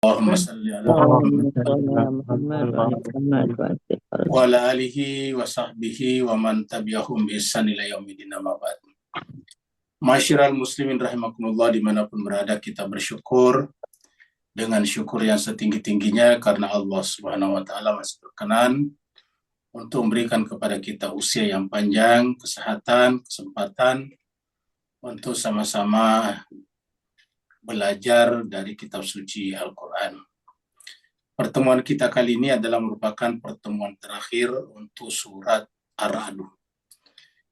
Allahumma salli ala wa ala alihi wa sahbihi wa man tabi'ahum bi ihsan ila yaumidin amma ba'd. Masyiral muslimin rahimakumullah, dimanapun berada, kita bersyukur dengan syukur yang setinggi-tingginya karena Allah Subhanahu wa taala masih berkenan untuk memberikan kepada kita usia yang panjang, kesehatan, kesempatan untuk sama-sama belajar dari kitab suci Al-Quran. Pertemuan kita kali ini adalah merupakan pertemuan terakhir untuk surat Ar-Ra'd,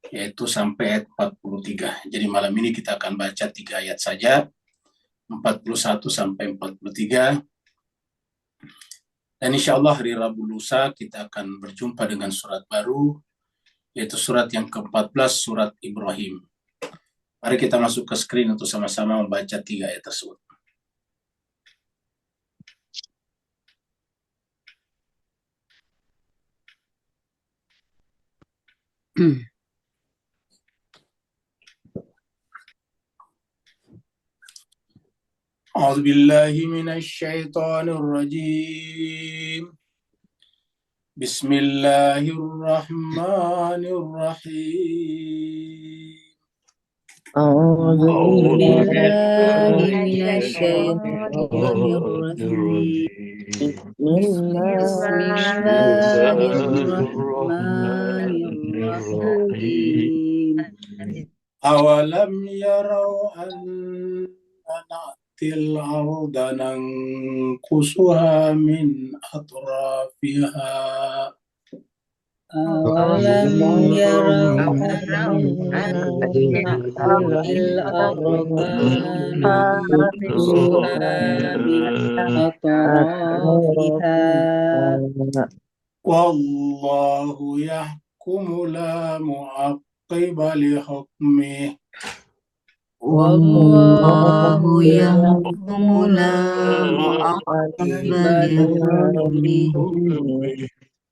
yaitu sampai ayat 43. Jadi malam ini kita akan baca 3 ayat saja, 41 sampai 43. Dan insya Allah hari Rabu lusa kita akan berjumpa dengan surat baru, yaitu surat yang ke-14, surat Ibrahim. Mari kita masuk ke screen untuk sama-sama membaca 3 ayat tersebut. A'udzu billahi minasy syaithanir rajim. Bismillahirrahmanirrahim. أعوذ بالله من الشيطان الرجيم بسم الله الرحمن الرحيم أولم يروا أنا نأتي الأرض ننقصها من أطرافها أولم يروا أنا نأتي الأرض ننقصها من أطرافها والله يحكم لا معقب لحكمه والله يحكم لا معقب لحكمه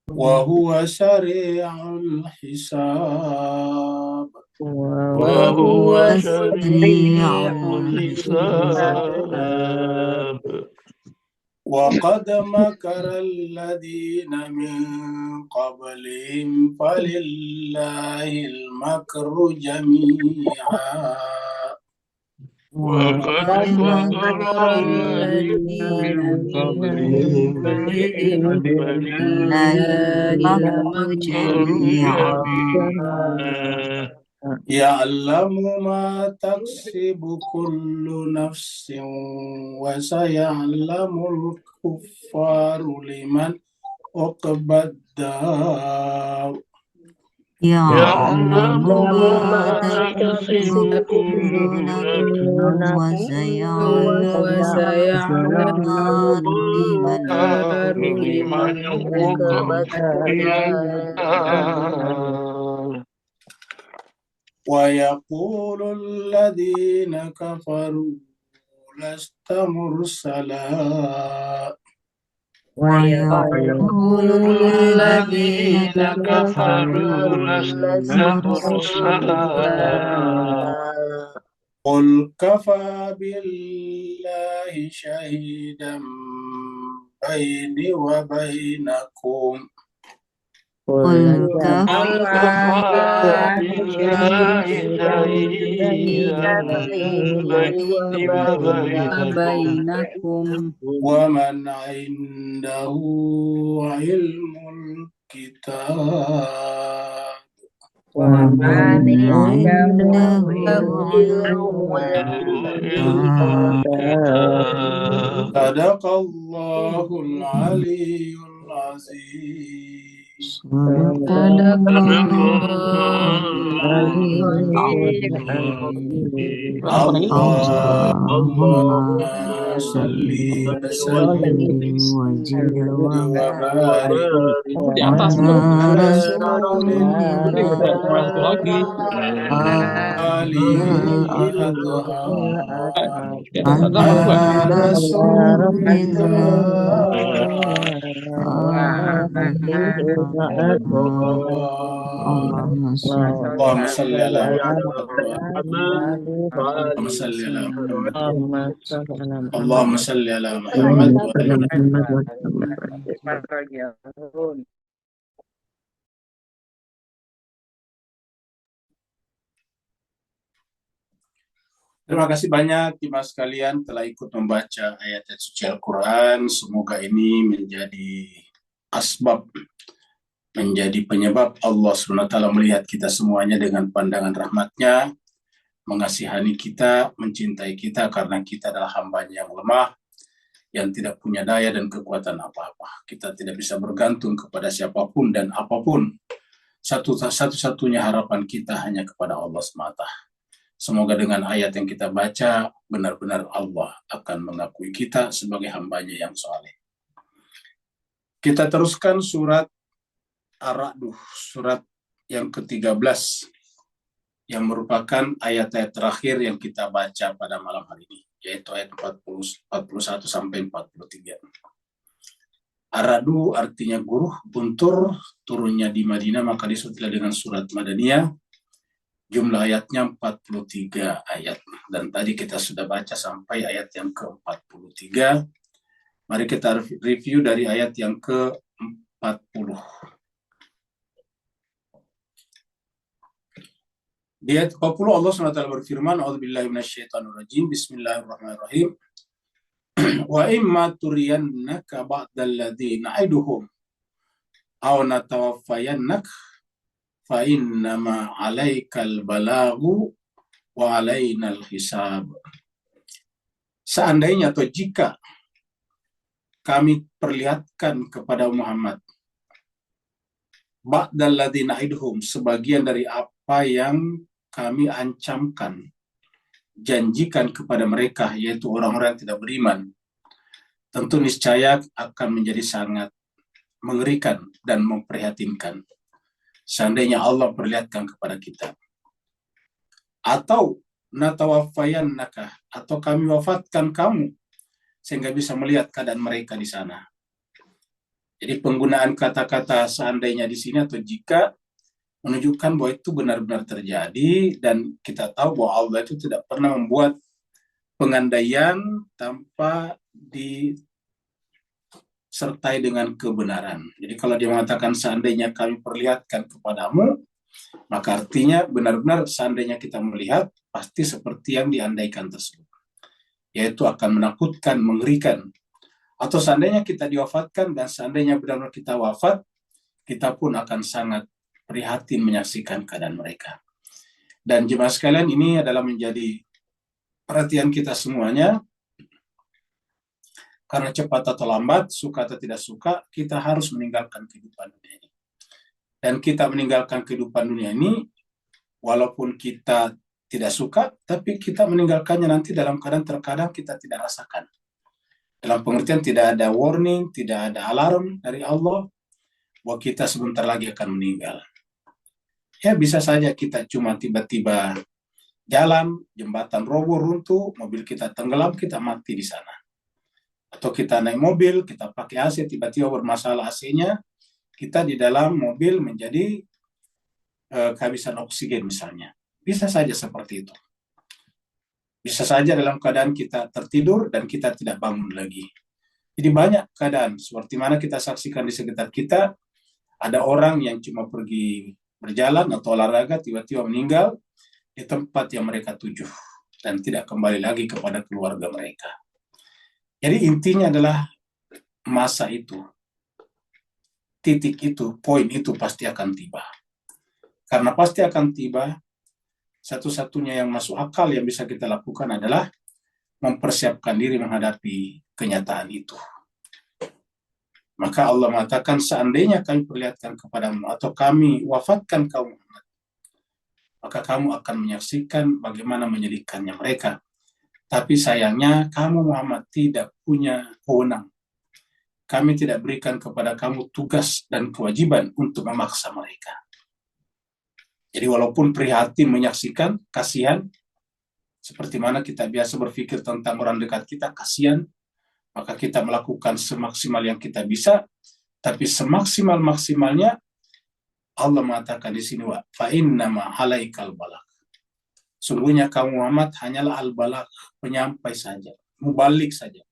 وهو سريع الحساب وهو سريع الحساب وقد مكر الذين من قبلهم فلله المكر جميعا وقد مكر الذين من قبلهم فلله المكر جميعا يعلم ما تكسب كل نفس وسيعلم الكفار لمن عقبى الدار يعلم ما تكسب كل نفس وسيعلم لمن عقبى الدار ويقول الذين كفروا لست مرسلا ويقول الذين كفروا لست مرسلا قل كفى بالله شهيدا بيني وبينكم قل كفى بالله شهيدا بيني وبينكم ومن عنده علم الكتاب ومن عنده صدق الله العلي العظيم. صدق الله العلي العظيم. اللهم صل وسلم وزد وبارك على رسول Allahumma sholli Allahumma salli ala على Muhammad. Allahumma salli ala Muhammad. اللهم صل على محمد Allahumma salli ala Muhammad Allahumma wa sholli ala Muhammad wa sallam. Terima kasih banyak jemaah sekalian telah ikut membaca ayat-ayat suci Al-Quran. Semoga ini menjadi asbab, menjadi penyebab Allah SWT melihat kita semuanya dengan pandangan rahmatnya, mengasihani kita, mencintai kita karena kita adalah hambanya yang lemah, yang tidak punya daya dan kekuatan apa-apa. Kita tidak bisa bergantung kepada siapapun dan apapun. Satu-satunya harapan kita hanya kepada Allah semata. Semoga dengan ayat yang kita baca, benar-benar Allah akan mengakui kita sebagai hambanya yang soleh. Kita teruskan surat Ar-Ra'd, surat yang ke-13, yang merupakan ayat-ayat terakhir yang kita baca pada malam hari ini, yaitu ayat 41 sampai 43. Ar-Ra'd artinya guruh, guntur, turunnya di Madinah, maka disebutlah dengan surat Madaniyah. Jumlah ayatnya 43 ayat. Dan tadi kita sudah baca sampai ayat yang ke-43. Mari kita review dari ayat yang ke-40. Di ayat 40 Allah SWT berfirman, A'udzubillahi minasyaitonirrajim, Bismillahirrahmanirrahim. Wa imma turiyannaka ba'dalladzi na'iduhum aw natawaffayannak fa innama 'alaikal balagu wa 'alainal hisab. Seandainya atau jika kami perlihatkan kepada Muhammad ba'dalladzi na'iduhum, sebagian dari apa yang kami ancamkan, janjikan kepada mereka, yaitu orang-orang yang tidak beriman, tentu niscaya akan menjadi sangat mengerikan dan memprihatinkan seandainya Allah perlihatkan kepada kita. Atau natawaffayannaka, atau kami wafatkan kamu sehingga bisa melihat keadaan mereka di sana. Jadi penggunaan kata-kata seandainya di sini atau jika menunjukkan bahwa itu benar-benar terjadi, dan kita tahu bahwa Allah itu tidak pernah membuat pengandaian tanpa disertai dengan kebenaran. Jadi kalau dia mengatakan seandainya kami perlihatkan kepadamu, maka artinya benar-benar seandainya kita melihat, pasti seperti yang diandaikan tersebut, yaitu akan menakutkan, mengerikan. Atau seandainya kita diwafatkan dan seandainya benar-benar kita wafat, kita pun akan sangat prihatin menyaksikan keadaan mereka. Dan jemaah sekalian, ini adalah menjadi perhatian kita semuanya, karena cepat atau lambat, suka atau tidak suka, kita harus meninggalkan kehidupan dunia ini. Dan kita meninggalkan kehidupan dunia ini, walaupun kita tidak suka, tapi kita meninggalkannya nanti dalam keadaan terkadang kita tidak rasakan. Dalam pengertian tidak ada warning, tidak ada alarm dari Allah bahwa kita sebentar lagi akan meninggal. Ya bisa saja kita cuma tiba-tiba jalan, jembatan roboh, runtuh, mobil kita tenggelam, kita mati di sana. Atau kita naik mobil, kita pakai AC, tiba-tiba bermasalah AC-nya, kita di dalam mobil menjadi kehabisan oksigen misalnya. Bisa saja seperti itu. Bisa saja dalam keadaan kita tertidur dan kita tidak bangun lagi. Jadi banyak keadaan, seperti mana kita saksikan di sekitar kita, ada orang yang cuma pergi berjalan atau olahraga, tiba-tiba meninggal di tempat yang mereka tuju dan tidak kembali lagi kepada keluarga mereka. Jadi intinya adalah masa itu, titik itu, poin itu pasti akan tiba. Karena pasti akan tiba, satu-satunya yang masuk akal yang bisa kita lakukan adalah mempersiapkan diri menghadapi kenyataan itu. Maka Allah mengatakan, seandainya kami perlihatkan kepadamu atau kami wafatkan kaum Muhammad, maka kamu akan menyaksikan bagaimana menyedihkannya mereka. Tapi sayangnya kamu Muhammad tidak punya wewenang. Kami tidak berikan kepada kamu tugas dan kewajiban untuk memaksa mereka. Jadi walaupun prihatin menyaksikan, kasihan, seperti mana kita biasa berpikir tentang orang dekat kita, kasihan, maka kita melakukan semaksimal yang kita bisa, tapi semaksimal-maksimalnya Allah mengatakan di sini, wa fa innama alaikal balagh. Sungguhnya kamu Muhammad hanyalah al-balagh, penyampai saja, mubalik saja.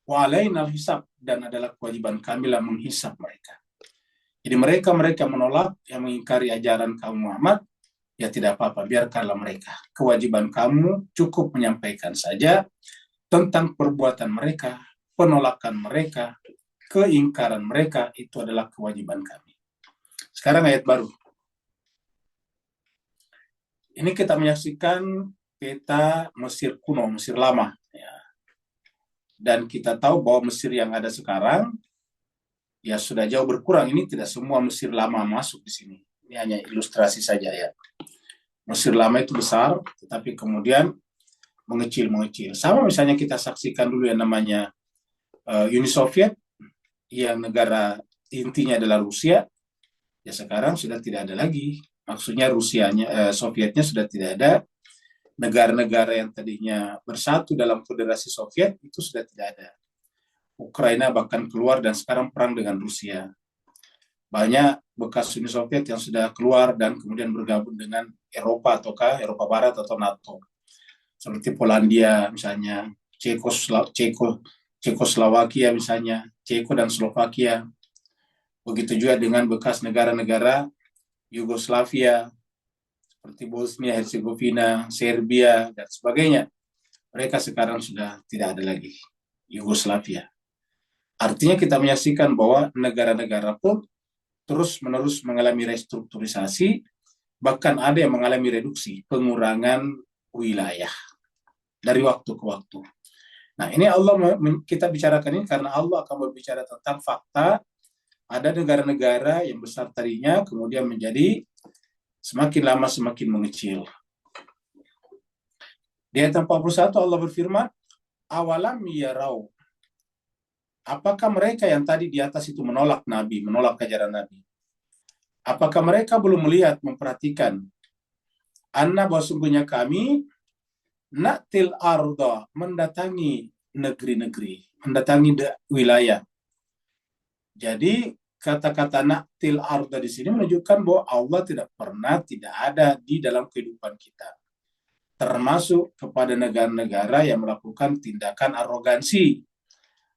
Wa alainal hisab, dan adalah kewajiban kami lah menghisab mereka. Jadi mereka menolak yang mengingkari ajaran kamu Muhammad, ya tidak apa-apa, biarkanlah mereka. Kewajiban kamu cukup menyampaikan saja tentang perbuatan mereka, penolakan mereka, keingkaran mereka, itu adalah kewajiban kami. Sekarang ayat baru. Ini kita menyaksikan peta Mesir kuno, Mesir lama. Ya. Dan kita tahu bahwa Mesir yang ada sekarang, ya sudah jauh berkurang. Ini tidak semua Mesir lama masuk di sini. Ini hanya ilustrasi saja ya. Mesir lama itu besar, tetapi kemudian mengecil-mengecil. Sama misalnya kita saksikan dulu yang namanya Uni Soviet, yang negara intinya adalah Rusia, ya sekarang sudah tidak ada lagi. Maksudnya Sovietnya sudah tidak ada. Negara-negara yang tadinya bersatu dalam Federasi Soviet itu sudah tidak ada. Ukraina bahkan keluar dan sekarang perang dengan Rusia. Banyak bekas Uni Soviet yang sudah keluar dan kemudian bergabung dengan Eropa ataukah Eropa Barat atau NATO. Seperti Polandia misalnya, Cekoslowakia misalnya, Ceko dan Slovakia. Begitu juga dengan bekas negara-negara Yugoslavia, seperti Bosnia, Herzegovina, Serbia, dan sebagainya. Mereka sekarang sudah tidak ada lagi, Yugoslavia. Artinya kita menyaksikan bahwa negara-negara pun terus-menerus mengalami restrukturisasi, bahkan ada yang mengalami reduksi, pengurangan wilayah dari waktu ke waktu. Nah, ini kita bicarakan ini karena Allah akan berbicara tentang fakta. Ada negara-negara yang besar tadinya kemudian menjadi semakin lama semakin mengecil. Di ayat 41 Allah berfirman, awalam yarau. Apakah mereka yang tadi di atas itu menolak Nabi, menolak ajaran Nabi? Apakah mereka belum melihat, memperhatikan? Anna bahwa sungguhnya kami natil arda, mendatangi negeri-negeri, mendatangi wilayah. Jadi kata-kata naktil arda di sini menunjukkan bahwa Allah tidak pernah tidak ada di dalam kehidupan kita. Termasuk kepada negara-negara yang melakukan tindakan arogansi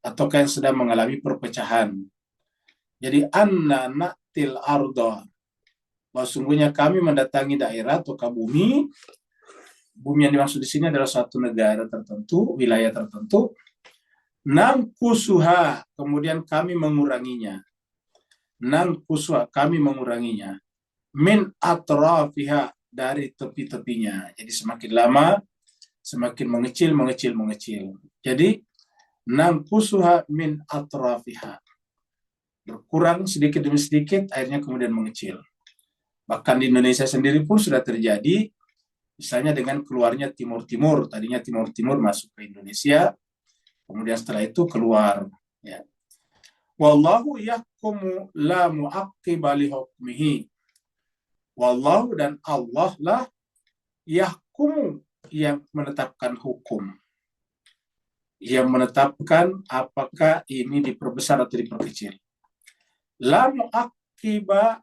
atau yang sedang mengalami perpecahan. Jadi anna naktil arda, bahwa sungguhnya kami mendatangi daerah atau bumi. Bumi yang dimaksud di sini adalah suatu negara tertentu, wilayah tertentu. Nangkusuha, kemudian kami menguranginya. Nangkusuha, kami menguranginya. Min atrafiha, dari tepi-tepinya. Jadi semakin lama, semakin mengecil. Jadi, nangkusuha min atrafiha. Berkurang sedikit demi sedikit, akhirnya kemudian mengecil. Bahkan di Indonesia sendiri pun sudah terjadi, misalnya dengan keluarnya Timur-Timur. Tadinya Timur-Timur masuk ke Indonesia, kemudian setelah itu keluar. Ya. Wallahu yahkumu la mu'aqqiba li hukmihi. Wallahu, dan Allah lah yahkumu, yang menetapkan hukum. Yang menetapkan apakah ini diperbesar atau diperkecil. La mu'aqqiba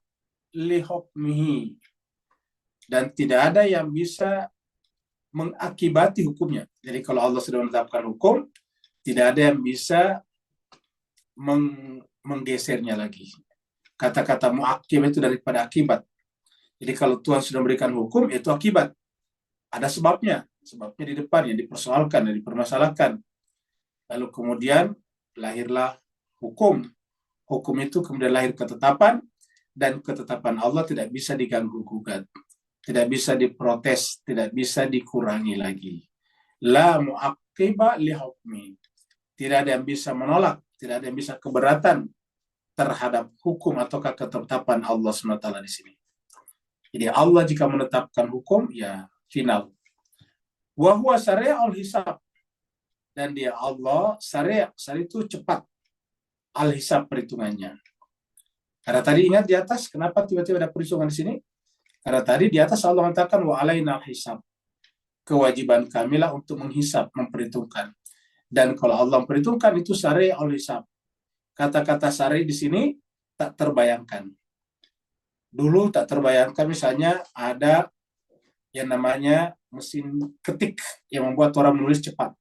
li hukmihi. Dan tidak ada yang bisa mengakibati hukumnya. Jadi kalau Allah sudah menetapkan hukum, tidak ada yang bisa menggesernya lagi. Kata-kata mu'aqib itu daripada akibat. Jadi kalau Tuhan sudah memberikan hukum, itu akibat. Ada sebabnya. Sebabnya di depan yang dipersoalkan, yang dipermasalahkan. Lalu kemudian lahirlah hukum. Hukum itu kemudian lahir ketetapan, dan ketetapan Allah tidak bisa diganggu-gugat. Tidak bisa diprotes, tidak bisa dikurangi lagi. La mu'aqqiba li hukmi. Tidak ada yang bisa menolak, tidak ada yang bisa keberatan terhadap hukum atau ketetapan Allah SWT di sini. Jadi Allah jika menetapkan hukum, ya final. Wa huwa sari'ul hisab. Dan dia Allah sari' itu cepat. Al-hisab perhitungannya. Karena tadi ingat di atas, kenapa tiba-tiba ada perhitungan di sini? Karena tadi di atas Allah mengatakan wa alaina hisab. Kewajiban kamilah untuk menghisab, memperhitungkan. Dan kalau Allah memperhitungkan itu sari'ul hisab. Kata-kata sari di sini tak terbayangkan. Dulu tak terbayangkan misalnya ada yang namanya mesin ketik yang membuat orang menulis cepat.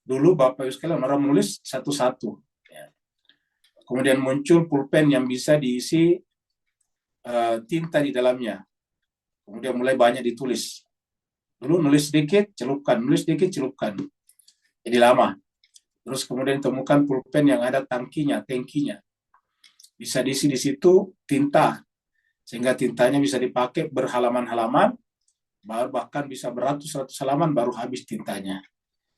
Dulu Bapak Ibu sekalian orang menulis satu-satu. Ya. Kemudian muncul pulpen yang bisa diisi tinta di dalamnya. Kemudian mulai banyak ditulis. Dulu nulis sedikit, celupkan, nulis sedikit, celupkan. Jadi lama. Terus kemudian temukan pulpen yang ada tangkinya. Bisa diisi di situ tinta, sehingga tintanya bisa dipakai berhalaman-halaman, bahkan bisa beratus-ratus halaman baru habis tintanya.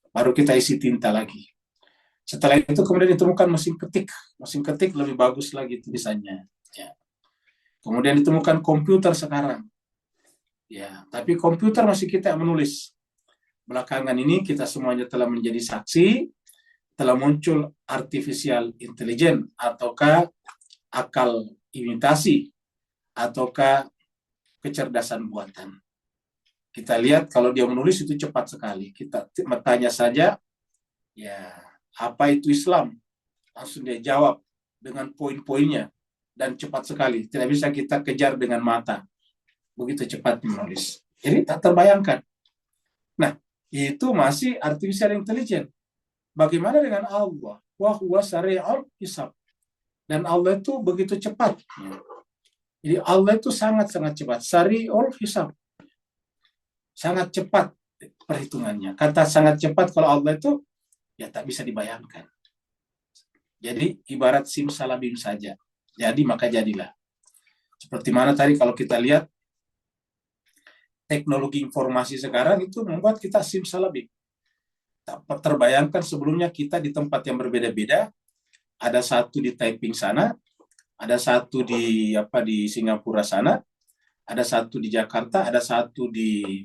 Baru kita isi tinta lagi. Setelah itu kemudian ditemukan mesin ketik lebih bagus lagi tulisannya. Ya. Kemudian ditemukan komputer sekarang. Ya, tapi komputer masih kita menulis. Belakangan ini kita semuanya telah menjadi saksi, telah muncul artificial intelligence ataukah akal imitasi ataukah kecerdasan buatan. Kita lihat kalau dia menulis itu cepat sekali. Kita bertanya saja, ya apa itu Islam? Langsung dia jawab dengan poin-poinnya dan cepat sekali. Tidak bisa kita kejar dengan mata. Begitu cepat menulis. Jadi tak terbayangkan. Nah, itu masih artificial intelligence. Bagaimana dengan Allah? Wa huwa sari'ul hisab. Dan Allah itu begitu cepat. Jadi Allah itu sangat-sangat cepat. Sari'ul hisab. Sangat cepat perhitungannya. Kata sangat cepat kalau Allah itu ya tak bisa dibayangkan. Jadi ibarat simsalabim saja. Jadi maka jadilah. Seperti mana tadi kalau kita lihat teknologi informasi sekarang itu membuat kita simsalabim. Tak terbayangkan sebelumnya kita di tempat yang berbeda-beda. Ada satu di Taiping sana, ada satu di Singapura sana, ada satu di Jakarta, ada satu di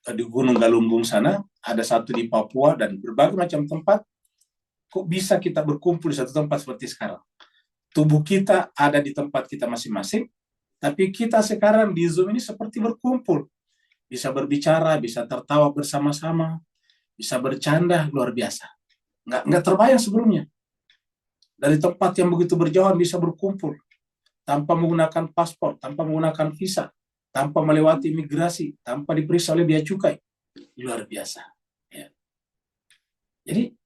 Gunung Galunggung sana, ada satu di Papua, dan berbagai macam tempat. Kok bisa kita berkumpul di satu tempat seperti sekarang? Tubuh kita ada di tempat kita masing-masing, tapi kita sekarang di Zoom ini seperti berkumpul. Bisa berbicara, bisa tertawa bersama-sama, bisa bercanda, luar biasa. Nggak terbayang sebelumnya. Dari tempat yang begitu berjauhan bisa berkumpul, tanpa menggunakan paspor, tanpa menggunakan visa, tanpa melewati imigrasi, tanpa diperiksa oleh bea cukai. Luar biasa. Ya. Jadi,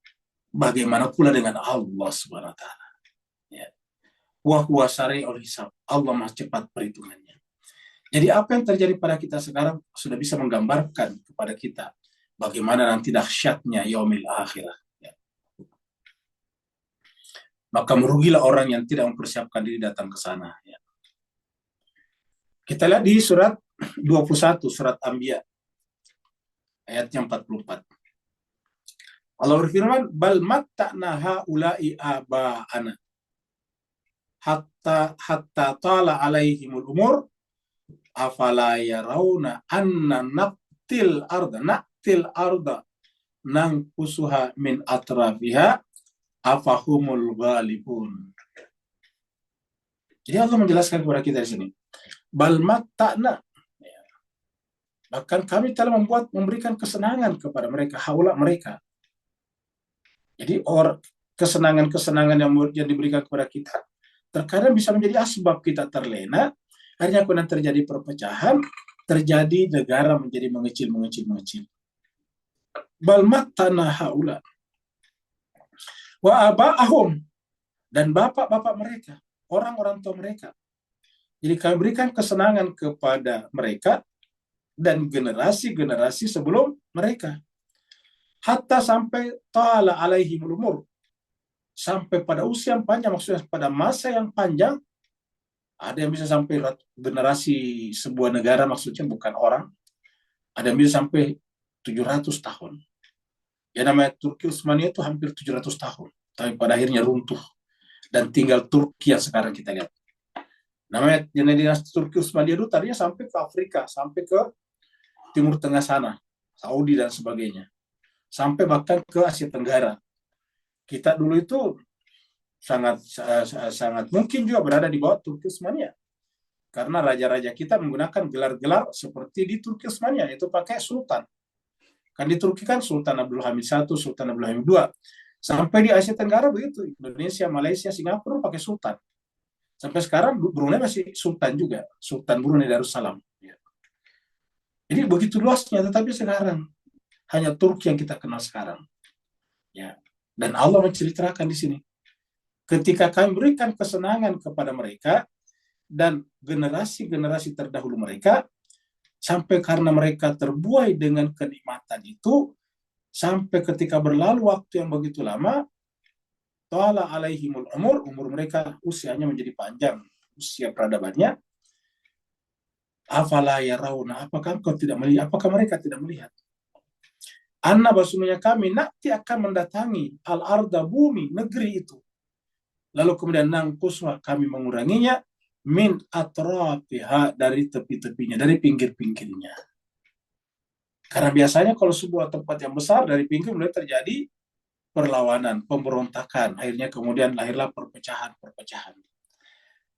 bagaimana pula dengan Allah Subhanahu wa Ta'ala? Ya. Wa huwa sari'ul hisab. Allah masih cepat perhitungannya. Jadi, apa yang terjadi pada kita sekarang sudah bisa menggambarkan kepada kita bagaimana nanti dahsyatnya yaumil akhirah. Ya. Maka merugilah orang yang tidak mempersiapkan diri datang ke sana. Ya. Kita lihat di surat 21, surat Anbiya, ayatnya 44. Allah berfirman, bal matta'na haula'i aba'ana hatta tala alaihimul umur afala yarawna anna naqtil arda nangkusuha min atrafiha afahumul ghalibun. Jadi Allah menjelaskan kepada kita di sini, bal matta'na, bahkan kami telah memberikan kesenangan kepada mereka, haula mereka. Jadi kesenangan-kesenangan yang diberikan kepada kita terkadang bisa menjadi asbab kita terlena, akhirnya kemudian terjadi perpecahan, terjadi negara menjadi mengecil. Bal matta'na haula wa aba'ahum, dan bapak-bapak mereka, orang-orang tua mereka. Jadi kami berikan kesenangan kepada mereka dan generasi-generasi sebelum mereka. Hatta sampai ta'ala alaihimul umur, sampai pada usia yang panjang, maksudnya pada masa yang panjang. Ada yang bisa sampai generasi sebuah negara, maksudnya bukan orang. Ada yang bisa sampai 700 tahun. Ya namanya Turki Utsmaniyah itu hampir 700 tahun. Tapi pada akhirnya runtuh. Dan tinggal Turki yang sekarang kita lihat. Namanya dinasti Turki Utsmaniyah itu tadinya sampai ke Afrika, sampai ke Timur Tengah sana, Saudi dan sebagainya. Sampai bahkan ke Asia Tenggara. Kita dulu itu sangat mungkin juga berada di bawah Turki Utsmaniyah. Karena raja-raja kita menggunakan gelar-gelar seperti di Turki Utsmaniyah, itu pakai sultan. Kan di Turki kan Sultan Abdul Hamid I, Sultan Abdul Hamid II. Sampai di Asia Tenggara begitu, Indonesia, Malaysia, Singapura pakai sultan. Sampai sekarang Brunei masih sultan juga, Sultan Brunei Darussalam. Ya. Jadi begitu luasnya, tetapi sekarang hanya Turki yang kita kenal sekarang. Ya. Dan Allah menceritakan di sini, ketika kami berikan kesenangan kepada mereka dan generasi-generasi terdahulu mereka, sampai karena mereka terbuai dengan kenikmatan itu, sampai ketika berlalu waktu yang begitu lama, Ta'ala alaihimul umur mereka usianya menjadi panjang, usia peradabannya. Afala yarawna, apakah engkau tidak melihat? Apakah mereka tidak melihat? Anna basumnya kami nanti akan mendatangi al-arda, bumi, negeri itu. Lalu kemudian nangkuswa, kami menguranginya, min atrafiha, dari tepi-tepinya, dari pinggir-pinggirnya. Karena biasanya kalau sebuah tempat yang besar, dari pinggir mulai terjadi perlawanan, pemberontakan. Akhirnya kemudian lahirlah perpecahan-perpecahan.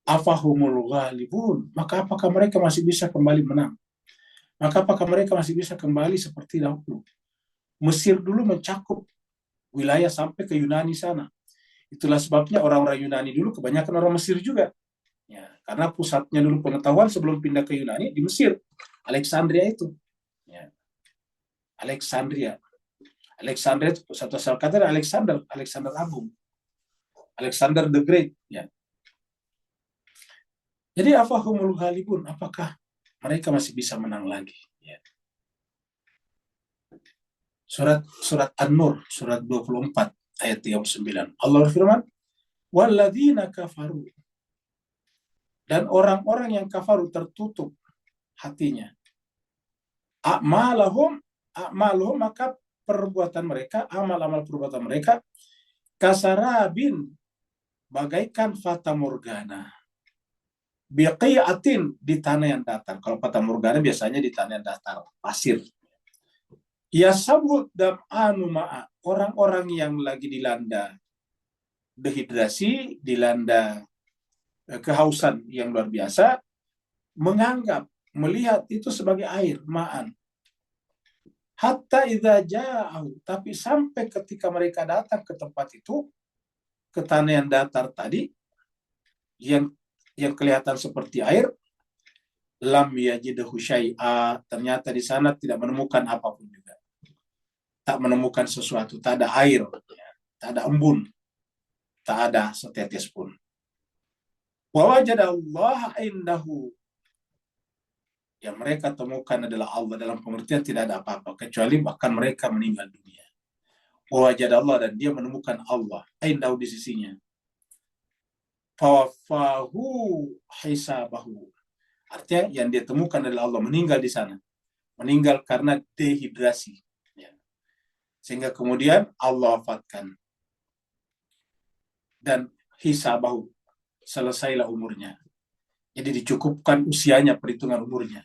Afahumul ghalibun, maka apakah mereka masih bisa kembali menang? Maka apakah mereka masih bisa kembali seperti dahulu? Mesir dulu mencakup wilayah sampai ke Yunani sana. Itulah sebabnya orang-orang Yunani dulu kebanyakan orang Mesir juga. Ya, karena pusatnya dulu pengetahuan sebelum pindah ke Yunani di Mesir. Alexandria itu. Ya. Alexandria itu satu asal kata Alexander Agung. Alexander the Great. Ya. Jadi afahumul ghalibun, apakah mereka masih bisa menang lagi? Ya. Surat An-Nur, surat 24, ayat 39. Allah berfirman, walladzina kafaru, dan orang-orang yang kafaru tertutup hatinya. A'malahum, maka perbuatan mereka, amal-amal perbuatan mereka, kasarabin, bagaikan fata morgana. Biqi'atin, di tanah yang datar. Kalau fata morgana biasanya di tanah yang datar, pasir. Ya sabut dam'anu ma'a, orang-orang yang lagi dilanda dehidrasi, dilanda kehausan yang luar biasa, menganggap, melihat itu sebagai air, ma'an. Hatta idza ja'ahu, tapi sampai ketika mereka datang ke tempat itu, ke tanah yang datar tadi, yang kelihatan seperti air, lam yajidahu syai'a, ternyata di sana tidak menemukan apapun juga. Tak menemukan sesuatu, tak ada air, tak ada embun, tak ada setetes pun. Wa wajadallaha indahu, yang mereka temukan adalah Allah, dalam pengertian tidak ada apa-apa kecuali bahkan mereka meninggal dunia. Wa wajadallah, dan dia menemukan Allah indahu, di sisinya. Fawafahu hisabahu, artinya yang dia temukan adalah Allah, meninggal di sana, meninggal karena dehidrasi, ya. Sehingga kemudian Allah wafatkan, dan hisabahu, selesailah umurnya, jadi dicukupkan usianya, perhitungan umurnya.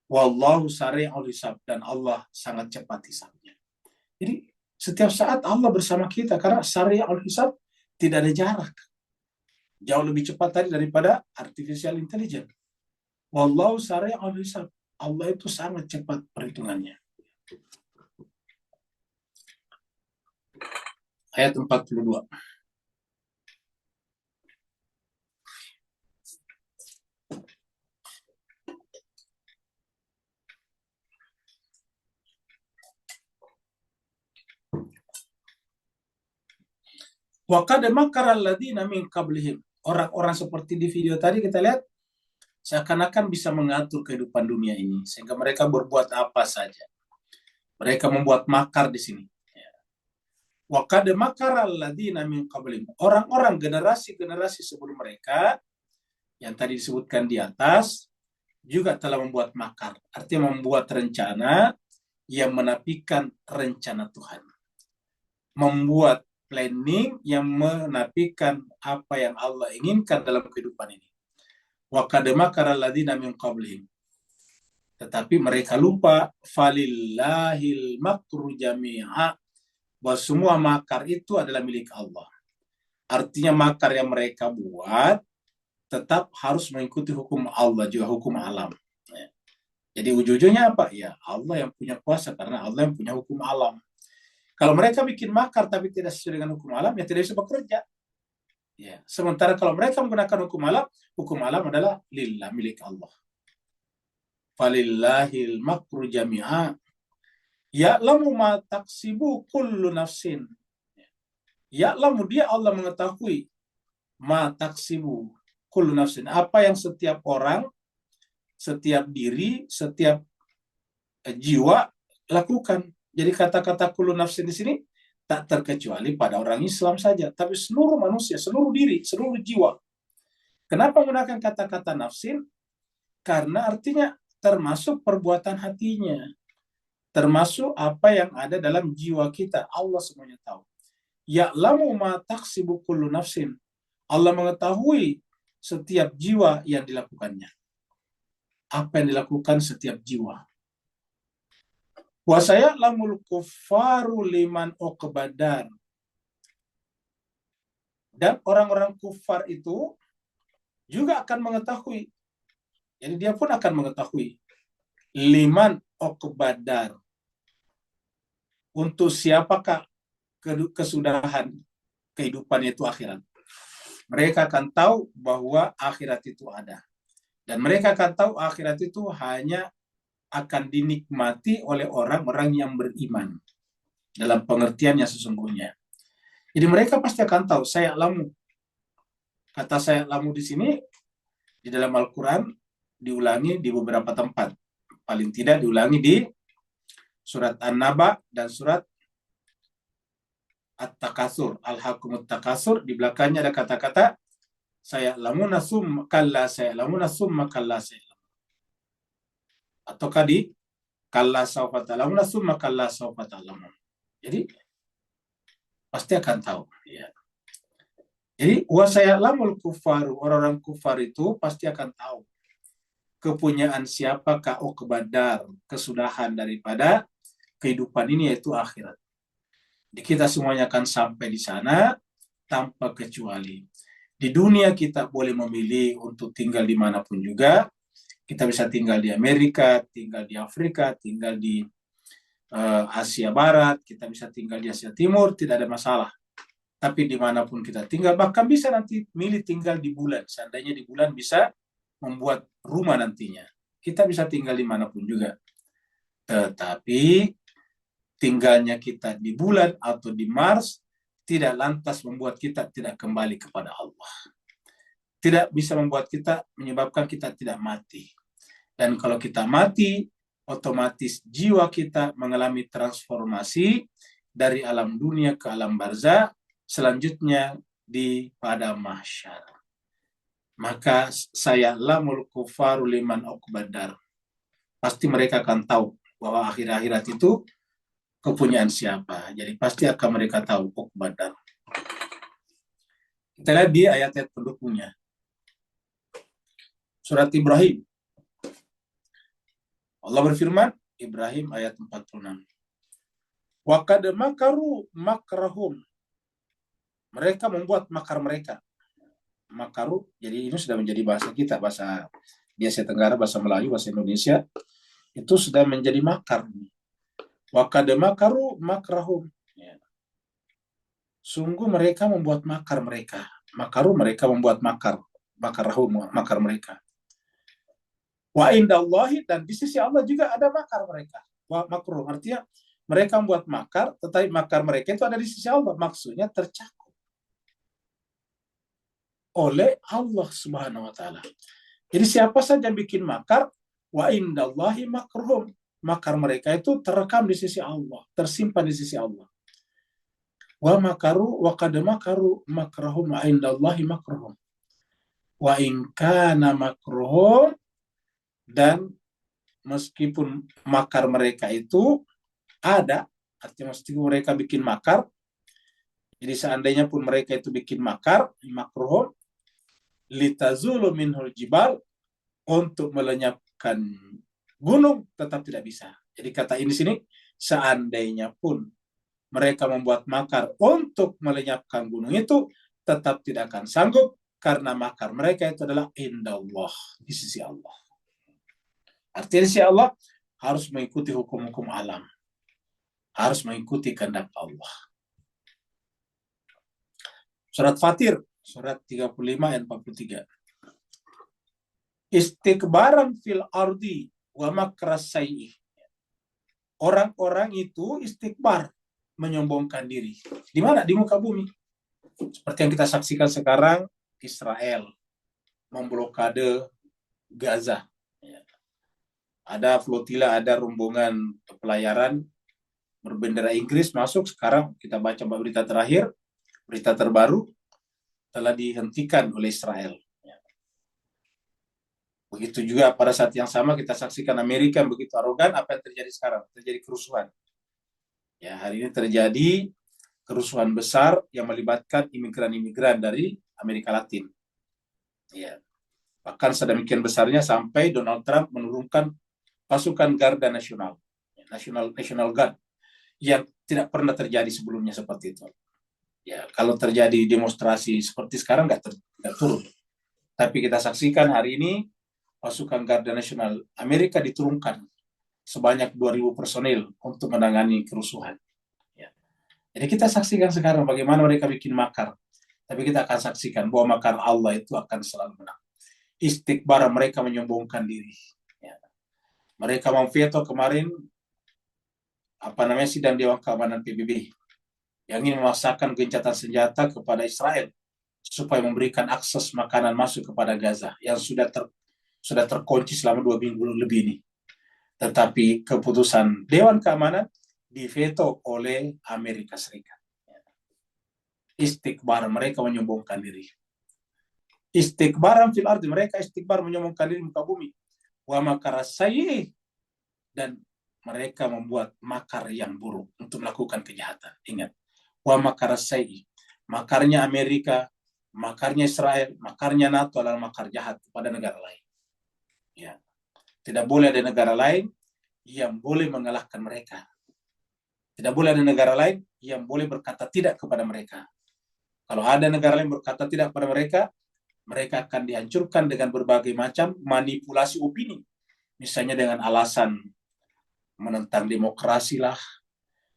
Wallahu sari'ul hisab, dan Allah sangat cepat hisabnya. Jadi setiap saat Allah bersama kita, karena sari'ul hisab, tidak ada jarak. Jauh lebih cepat tadi daripada artificial intelligence. Wallahu sari'ul hisab, Allah itu sangat cepat perhitungannya. Ayat 42. Wa qad makara alladziina min qablihim, orang-orang seperti di video tadi kita lihat, seakan-akan bisa mengatur kehidupan dunia ini, sehingga mereka berbuat apa saja. Mereka membuat makar di sini. Wa qad makara alladziina min qablihim, orang-orang generasi-generasi sebelum mereka yang tadi disebutkan di atas juga telah membuat makar, artinya membuat rencana yang menafikan rencana Tuhan. Membuat planning yang menafikan apa yang Allah inginkan dalam kehidupan ini. Wa qad makara alladziina min qablihim, tetapi mereka lupa, falillahil makru jami'a, bahwa semua makar itu adalah milik Allah. Artinya makar yang mereka buat tetap harus mengikuti hukum Allah, juga hukum alam. Jadi ujung-ujungnya apa? Ya Allah yang punya kuasa, karena Allah yang punya hukum alam. Kalau mereka bikin makar tapi tidak sesuai dengan hukum alam, ya tidak bisa bekerja. Ya. Sementara kalau mereka menggunakan hukum alam adalah lillah, milik Allah. Falillahil makru jami'a ya'lamu ma taksibu kullu nafsin. Ya'lamu, dia Allah mengetahui ma taksibu kullu nafsin, apa yang setiap orang, setiap diri, setiap jiwa lakukan. Jadi kata-kata kullu nafsin di sini tak terkecuali pada orang Islam saja, tapi seluruh manusia, seluruh diri, seluruh jiwa. Kenapa menggunakan kata-kata nafsin? Karena artinya termasuk perbuatan hatinya, termasuk apa yang ada dalam jiwa kita. Allah semuanya tahu. Ya'lamu ma taksibu kullu nafsin. Allah mengetahui setiap jiwa yang dilakukannya. Apa yang dilakukan setiap jiwa. Wa saya'lamul kuffaru liman uqbadar. Dan orang-orang kufar itu juga akan mengetahui. Jadi dia pun akan mengetahui. Liman uqbadar. Untuk siapakah kesudahan kehidupan itu akhirat. Mereka akan tahu bahwa akhirat itu ada. Dan mereka akan tahu akhirat itu hanya akan dinikmati oleh orang-orang yang beriman. Dalam pengertian yang sesungguhnya. Jadi mereka pasti akan tahu, saya lamu. Kata saya lamu di sini, di dalam Al-Quran, diulangi di beberapa tempat. Paling tidak diulangi di surat An-Naba dan surat At-Takasur. Al-Hakumut Takasur, di belakangnya ada kata-kata, saya lamuna summa kalla saya lamuna summa kalla saya lamun. Ataukah di kalla sawfa ta'lamuna summa kalla sawfa ta'lamun. Jadi pasti akan tahu. Ya. Jadi wasaya'lamul kufaru, orang-orang kufar itu pasti akan tahu kepunyaan siapakah uqbadar, kesudahan daripada kehidupan ini, yaitu akhirat. Jadi kita semuanya akan sampai di sana tanpa kecuali. Di dunia kita boleh memilih untuk tinggal dimanapun juga. Kita bisa tinggal di Amerika, tinggal di Afrika, tinggal di Asia Barat, kita bisa tinggal di Asia Timur, tidak ada masalah. Tapi dimanapun kita tinggal, bahkan bisa nanti milih tinggal di bulan. Seandainya di bulan bisa membuat rumah nantinya. Kita bisa tinggal dimanapun juga. Tetapi tinggalnya kita di bulan atau di Mars tidak lantas membuat kita tidak kembali kepada Allah. Tidak bisa membuat kita, menyebabkan kita tidak mati. Dan kalau kita mati, otomatis jiwa kita mengalami transformasi dari alam dunia ke alam barzah, selanjutnya di pada mahsyar. Maka saya lamul kufaru liman uqbadar. Pasti mereka akan tahu bahwa akhirat itu kepunyaan siapa. Jadi pasti akan mereka tahu uqbadar. Kita lihat di ayat-ayat pendukungnya. Surat Ibrahim. Allah berfirman, Ibrahim ayat 46. Wa qad makaru makrahum. Mereka membuat makar mereka. Makaru, jadi ini sudah menjadi bahasa kita, bahasa di Asia Tenggara, bahasa Melayu, bahasa Indonesia, itu sudah menjadi makar. Wa qad makaru makrahum. Ya. Sungguh mereka membuat makar mereka. Makaru, mereka membuat makar. Makarahum, makar mereka. Wa indallahi, dan di sisi Allah juga ada makar mereka. Wa makruh, artinya mereka membuat makar, tetapi makar mereka itu ada di sisi Allah. Maksudnya tercakup oleh Allah Subhanahu wa taala. Jadi siapa saja yang bikin makar, wa indallahi makruhum, makar mereka itu terekam di sisi Allah, tersimpan di sisi Allah. Wa makaru wa qad makaru makrahum wa indallahi makruhum. Wa in kana makruhum, dan meskipun makar mereka itu ada, artinya meskipun mereka bikin makar, jadi seandainya pun mereka itu bikin makar, makruhum, litazulu minhul jibal, untuk melenyapkan gunung tetap tidak bisa. Jadi kata ini sini, seandainya pun mereka membuat makar untuk melenyapkan gunung itu, tetap tidak akan sanggup, karena makar mereka itu adalah indallah, di sisi Allah. Artinya di sisi Allah harus mengikuti hukum-hukum alam, harus mengikuti kehendak Allah. Surat Fatir Surat 35 ayat 43. Istikbaran fil ardi wa makras sayyi. Orang-orang itu istikbar, menyombongkan diri. Di mana? Di muka bumi. Seperti yang kita saksikan sekarang, Israel memblokade Gaza. Ada flotila, ada rombongan pelayaran berbendera Inggris masuk. Sekarang kita baca berita terakhir, berita terbaru, telah dihentikan oleh Israel. Begitu juga pada saat yang sama kita saksikan Amerika yang begitu arogan. Apa yang terjadi sekarang? Terjadi kerusuhan. Ya, hari ini terjadi kerusuhan besar yang melibatkan imigran-imigran dari Amerika Latin. Ya. Bahkan sedemikian besarnya sampai Donald Trump menurunkan pasukan Garda Nasional, National Guard, yang tidak pernah terjadi sebelumnya seperti itu. Ya, kalau terjadi demonstrasi seperti sekarang nggak turun. Tapi kita saksikan hari ini pasukan Garda Nasional Amerika diturunkan sebanyak 2.000 personil untuk menangani kerusuhan. Ya. Jadi kita saksikan sekarang bagaimana mereka bikin makar. Tapi kita akan saksikan bahwa makar Allah itu akan selalu menang. Istikbar, mereka menyombongkan diri. Ya. Mereka memveto kemarin sidang Dewan Keamanan PBB yang ingin memaksakan gencatan senjata kepada Israel supaya memberikan akses makanan masuk kepada Gaza yang sudah terkunci selama 2 minggu lebih ini. Tetapi keputusan Dewan Keamanan diveto oleh Amerika Serikat. Istikbar, mereka menyombongkan diri. Istikbaran fil ardi, mereka istikbar, menyombongkan diri muka bumi. Wa makara sayyi, dan mereka membuat makar yang buruk untuk melakukan kejahatan. Ingat, wa makara sayyi, makarnya Amerika, makarnya Israel, makarnya NATO adalah makar jahat kepada negara lain. Ya. Tidak boleh ada negara lain yang boleh mengalahkan mereka. Tidak boleh ada negara lain yang boleh berkata tidak kepada mereka. Kalau ada negara lain berkata tidak kepada mereka, mereka akan dihancurkan dengan berbagai macam manipulasi opini. Misalnya dengan alasan menentang demokrasi lah,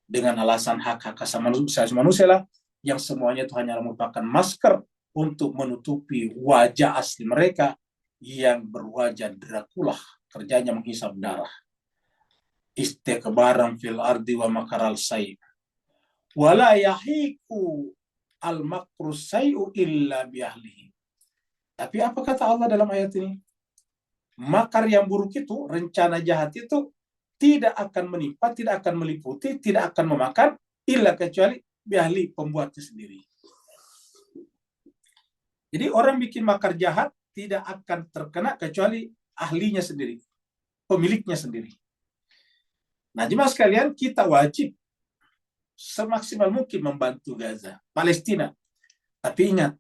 dengan alasan hak-hak asasi manusia lah, yang semuanya itu hanya merupakan masker untuk menutupi wajah asli mereka yang berwajah Dracula, kerjanya menghisap darah. Istikbaran fil ardi wa makaral sayyi. Wala yahiku al makru sayyu illa biahlihi. Tapi apa kata Allah dalam ayat ini? Makar yang buruk itu, rencana jahat itu tidak akan menimpa, tidak akan meliputi, tidak akan memakan illa kecuali biahli, pembuatnya sendiri. Jadi orang bikin makar jahat tidak akan terkena kecuali ahlinya sendiri, pemiliknya sendiri. Nah, jemaah sekalian, kita wajib semaksimal mungkin membantu Gaza, Palestina. Tapi ingat,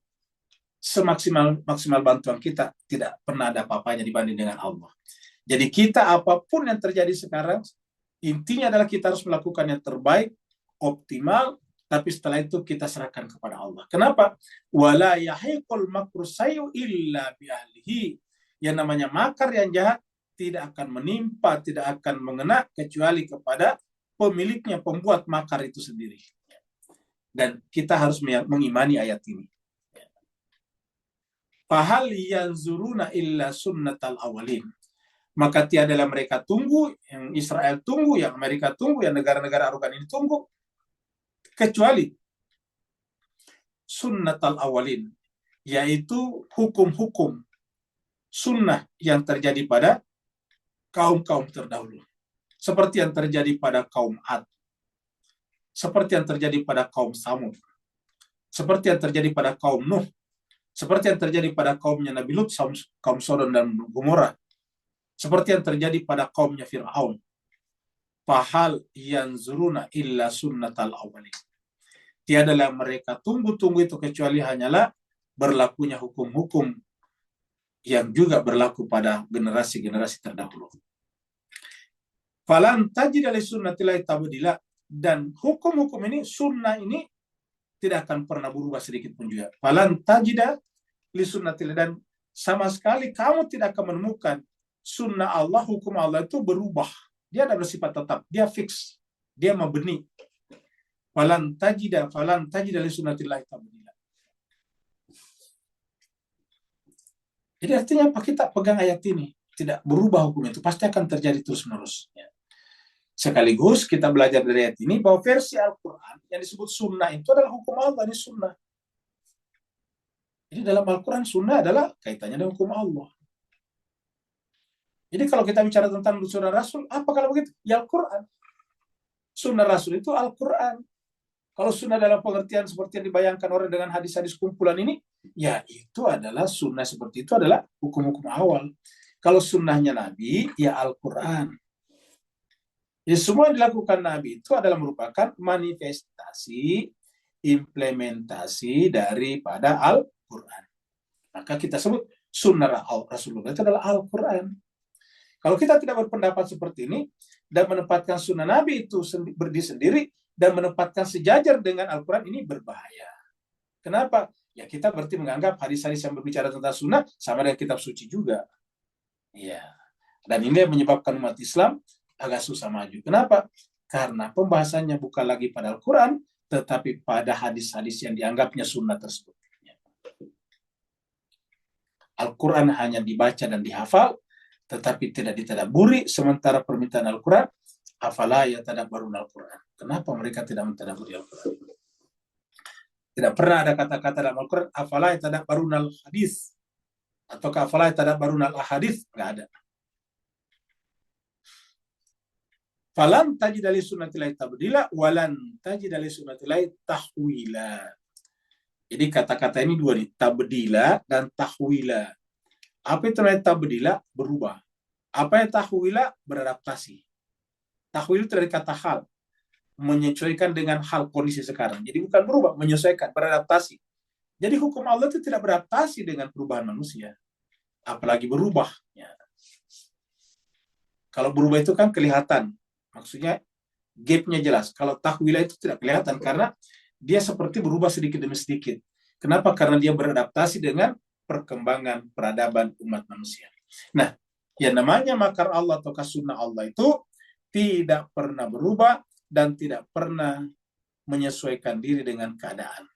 semaksimal bantuan kita tidak pernah ada apa-apanya dibanding dengan Allah. Jadi kita apapun yang terjadi sekarang, intinya adalah kita harus melakukan yang terbaik, optimal, tapi setelah itu kita serahkan kepada Allah. Kenapa? Wala yahiqul makru sayyu illa biahlihi. Yang namanya makar yang jahat tidak akan menimpa, tidak akan mengena kecuali kepada pemiliknya, pembuat makar itu sendiri. Dan kita harus mengimani ayat ini. Fahal yanzuruna illa sunnatal awalin. Maka tiadalah mereka tunggu, yang Israel tunggu, yang Amerika tunggu, yang negara-negara arogan ini tunggu, kecuali sunnatal awalin, yaitu hukum-hukum sunnah yang terjadi pada kaum-kaum terdahulu. Seperti yang terjadi pada kaum Ad, seperti yang terjadi pada kaum Samud, seperti yang terjadi pada kaum Nuh, seperti yang terjadi pada kaumnya Nabi Lut, kaum Sodom dan Gomora, seperti yang terjadi pada kaumnya Fir'aun. Fahal yanzuruna illa sunnatal awalin. Tiadalah mereka tunggu-tunggu itu kecuali hanyalah berlakunya hukum-hukum yang juga berlaku pada generasi-generasi terdahulu. Falan tajid li sunnatillahi tabdila, dan hukum-hukum ini, sunnah ini tidak akan pernah berubah sedikit pun juga. Falan tajid li sunnatillahi, dan sama sekali kamu tidak akan menemukan sunnah Allah, hukum Allah itu berubah. Dia ada bersifat tetap, dia fix, dia mabni. Falan tajid li sunnatillahi tabdila. Jadi artinya apa? Kita pegang ayat ini, tidak berubah hukum itu, pasti akan terjadi terus-menerus. Ya. Sekaligus kita belajar dari ayat ini bahwa versi Al-Quran yang disebut sunnah itu adalah hukum Allah, ini sunnah. Jadi dalam Al-Quran sunnah adalah kaitannya dengan hukum Allah. Jadi kalau kita bicara tentang sunnah Rasul, apa kalau begitu? Ya Al-Quran. Sunnah Rasul itu Al-Quran. Kalau sunnah dalam pengertian seperti yang dibayangkan orang dengan hadis-hadis kumpulan ini, ya itu adalah sunnah seperti itu adalah hukum-hukum awal. Kalau sunnahnya Nabi, ya Al-Quran. Ya semua yang dilakukan Nabi itu adalah merupakan manifestasi, implementasi daripada Al-Quran. Maka kita sebut sunnah Rasulullah itu adalah Al-Quran. Kalau kita tidak berpendapat seperti ini, dan menempatkan sunnah Nabi itu berdiri sendiri, dan menempatkan sejajar dengan Al-Quran, ini berbahaya. Kenapa? Ya kita berarti menganggap hadis-hadis yang berbicara tentang sunnah sama dengan kitab suci juga. Ya. Dan ini yang menyebabkan umat Islam agak susah maju. Kenapa? Karena pembahasannya bukan lagi pada Al-Quran, tetapi pada hadis-hadis yang dianggapnya sunnah tersebut. Al-Quran hanya dibaca dan dihafal, tetapi tidak ditadaburi, sementara permintaan Al-Quran, afala yatadabbaruna Al-Quran. Kenapa mereka tidak mentadaburi Al-Quran? Tidak pernah ada kata-kata dalam Al-Quran, afala yatadabbaruna al-hadis, atau afala yatadabbaruna al-ahadis, nggak ada. Falan tajid li sunnatillahi tabdila, walan tajid li sunnatillahi tahwila. Jadi kata-kata ini dua nih, tabdila dan tahwila. Apa itu namanya tabdila? Berubah. Apa yang tahwila? Beradaptasi. Tahwil itu dari kata hal, menyesuaikan dengan hal kondisi sekarang. Jadi bukan berubah, menyesuaikan, beradaptasi. Jadi hukum Allah itu tidak beradaptasi dengan perubahan manusia, apalagi berubah. Ya. Kalau berubah itu kan kelihatan, maksudnya gap-nya jelas. Kalau tahwila itu tidak kelihatan karena dia seperti berubah sedikit demi sedikit. Kenapa? Karena dia beradaptasi dengan perkembangan peradaban umat manusia. Nah, yang namanya makar Allah atau sunnah Allah itu tidak pernah berubah dan tidak pernah menyesuaikan diri dengan keadaan.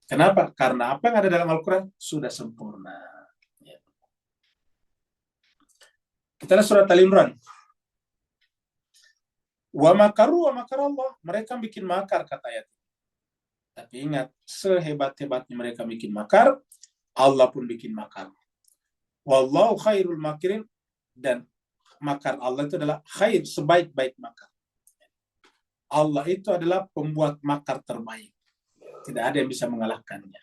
Kenapa? Karena apa yang ada dalam Al-Quran sudah sempurna. Kita lihat surat Al-Imran. Wa makaru wa makar Allah. Mereka bikin makar, kata ayat. Tapi ingat, sehebat-hebatnya mereka bikin makar, Allah pun bikin makar. Wallahu khairul makirin, dan makar Allah itu adalah khair, sebaik-baik makar. Allah itu adalah pembuat makar terbaik. Tidak ada yang bisa mengalahkannya.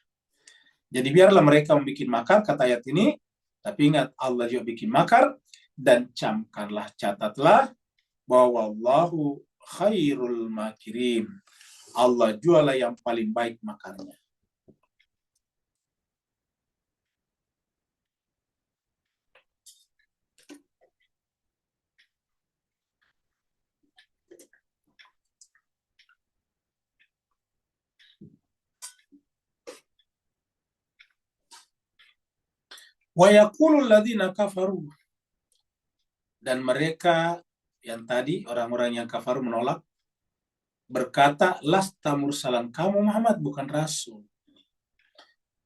Jadi biarlah mereka membuat makar, kata ayat ini, tapi ingat Allah juga bikin makar, dan camkanlah, catatlah, bahwa Wallahu khairul makirin. Allah jualah yang paling baik makarnya. Wa yaqulul ladzina kafaru, dan mereka yang tadi orang-orang yang kafir menolak berkata, lasta mursalan, kamu Muhammad bukan rasul.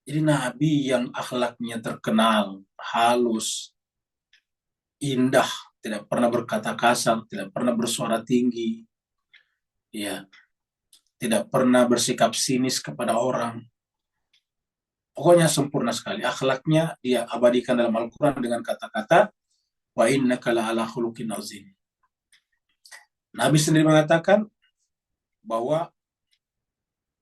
Jadi nabi yang akhlaknya terkenal, halus, indah, tidak pernah berkata kasar, tidak pernah bersuara tinggi, ya, tidak pernah bersikap sinis kepada orang. Pokoknya sempurna sekali. Akhlaknya dia abadikan dalam Al-Quran dengan kata-kata, wa innaka la'ala khuluqin azim. Nabi sendiri mengatakan bahwa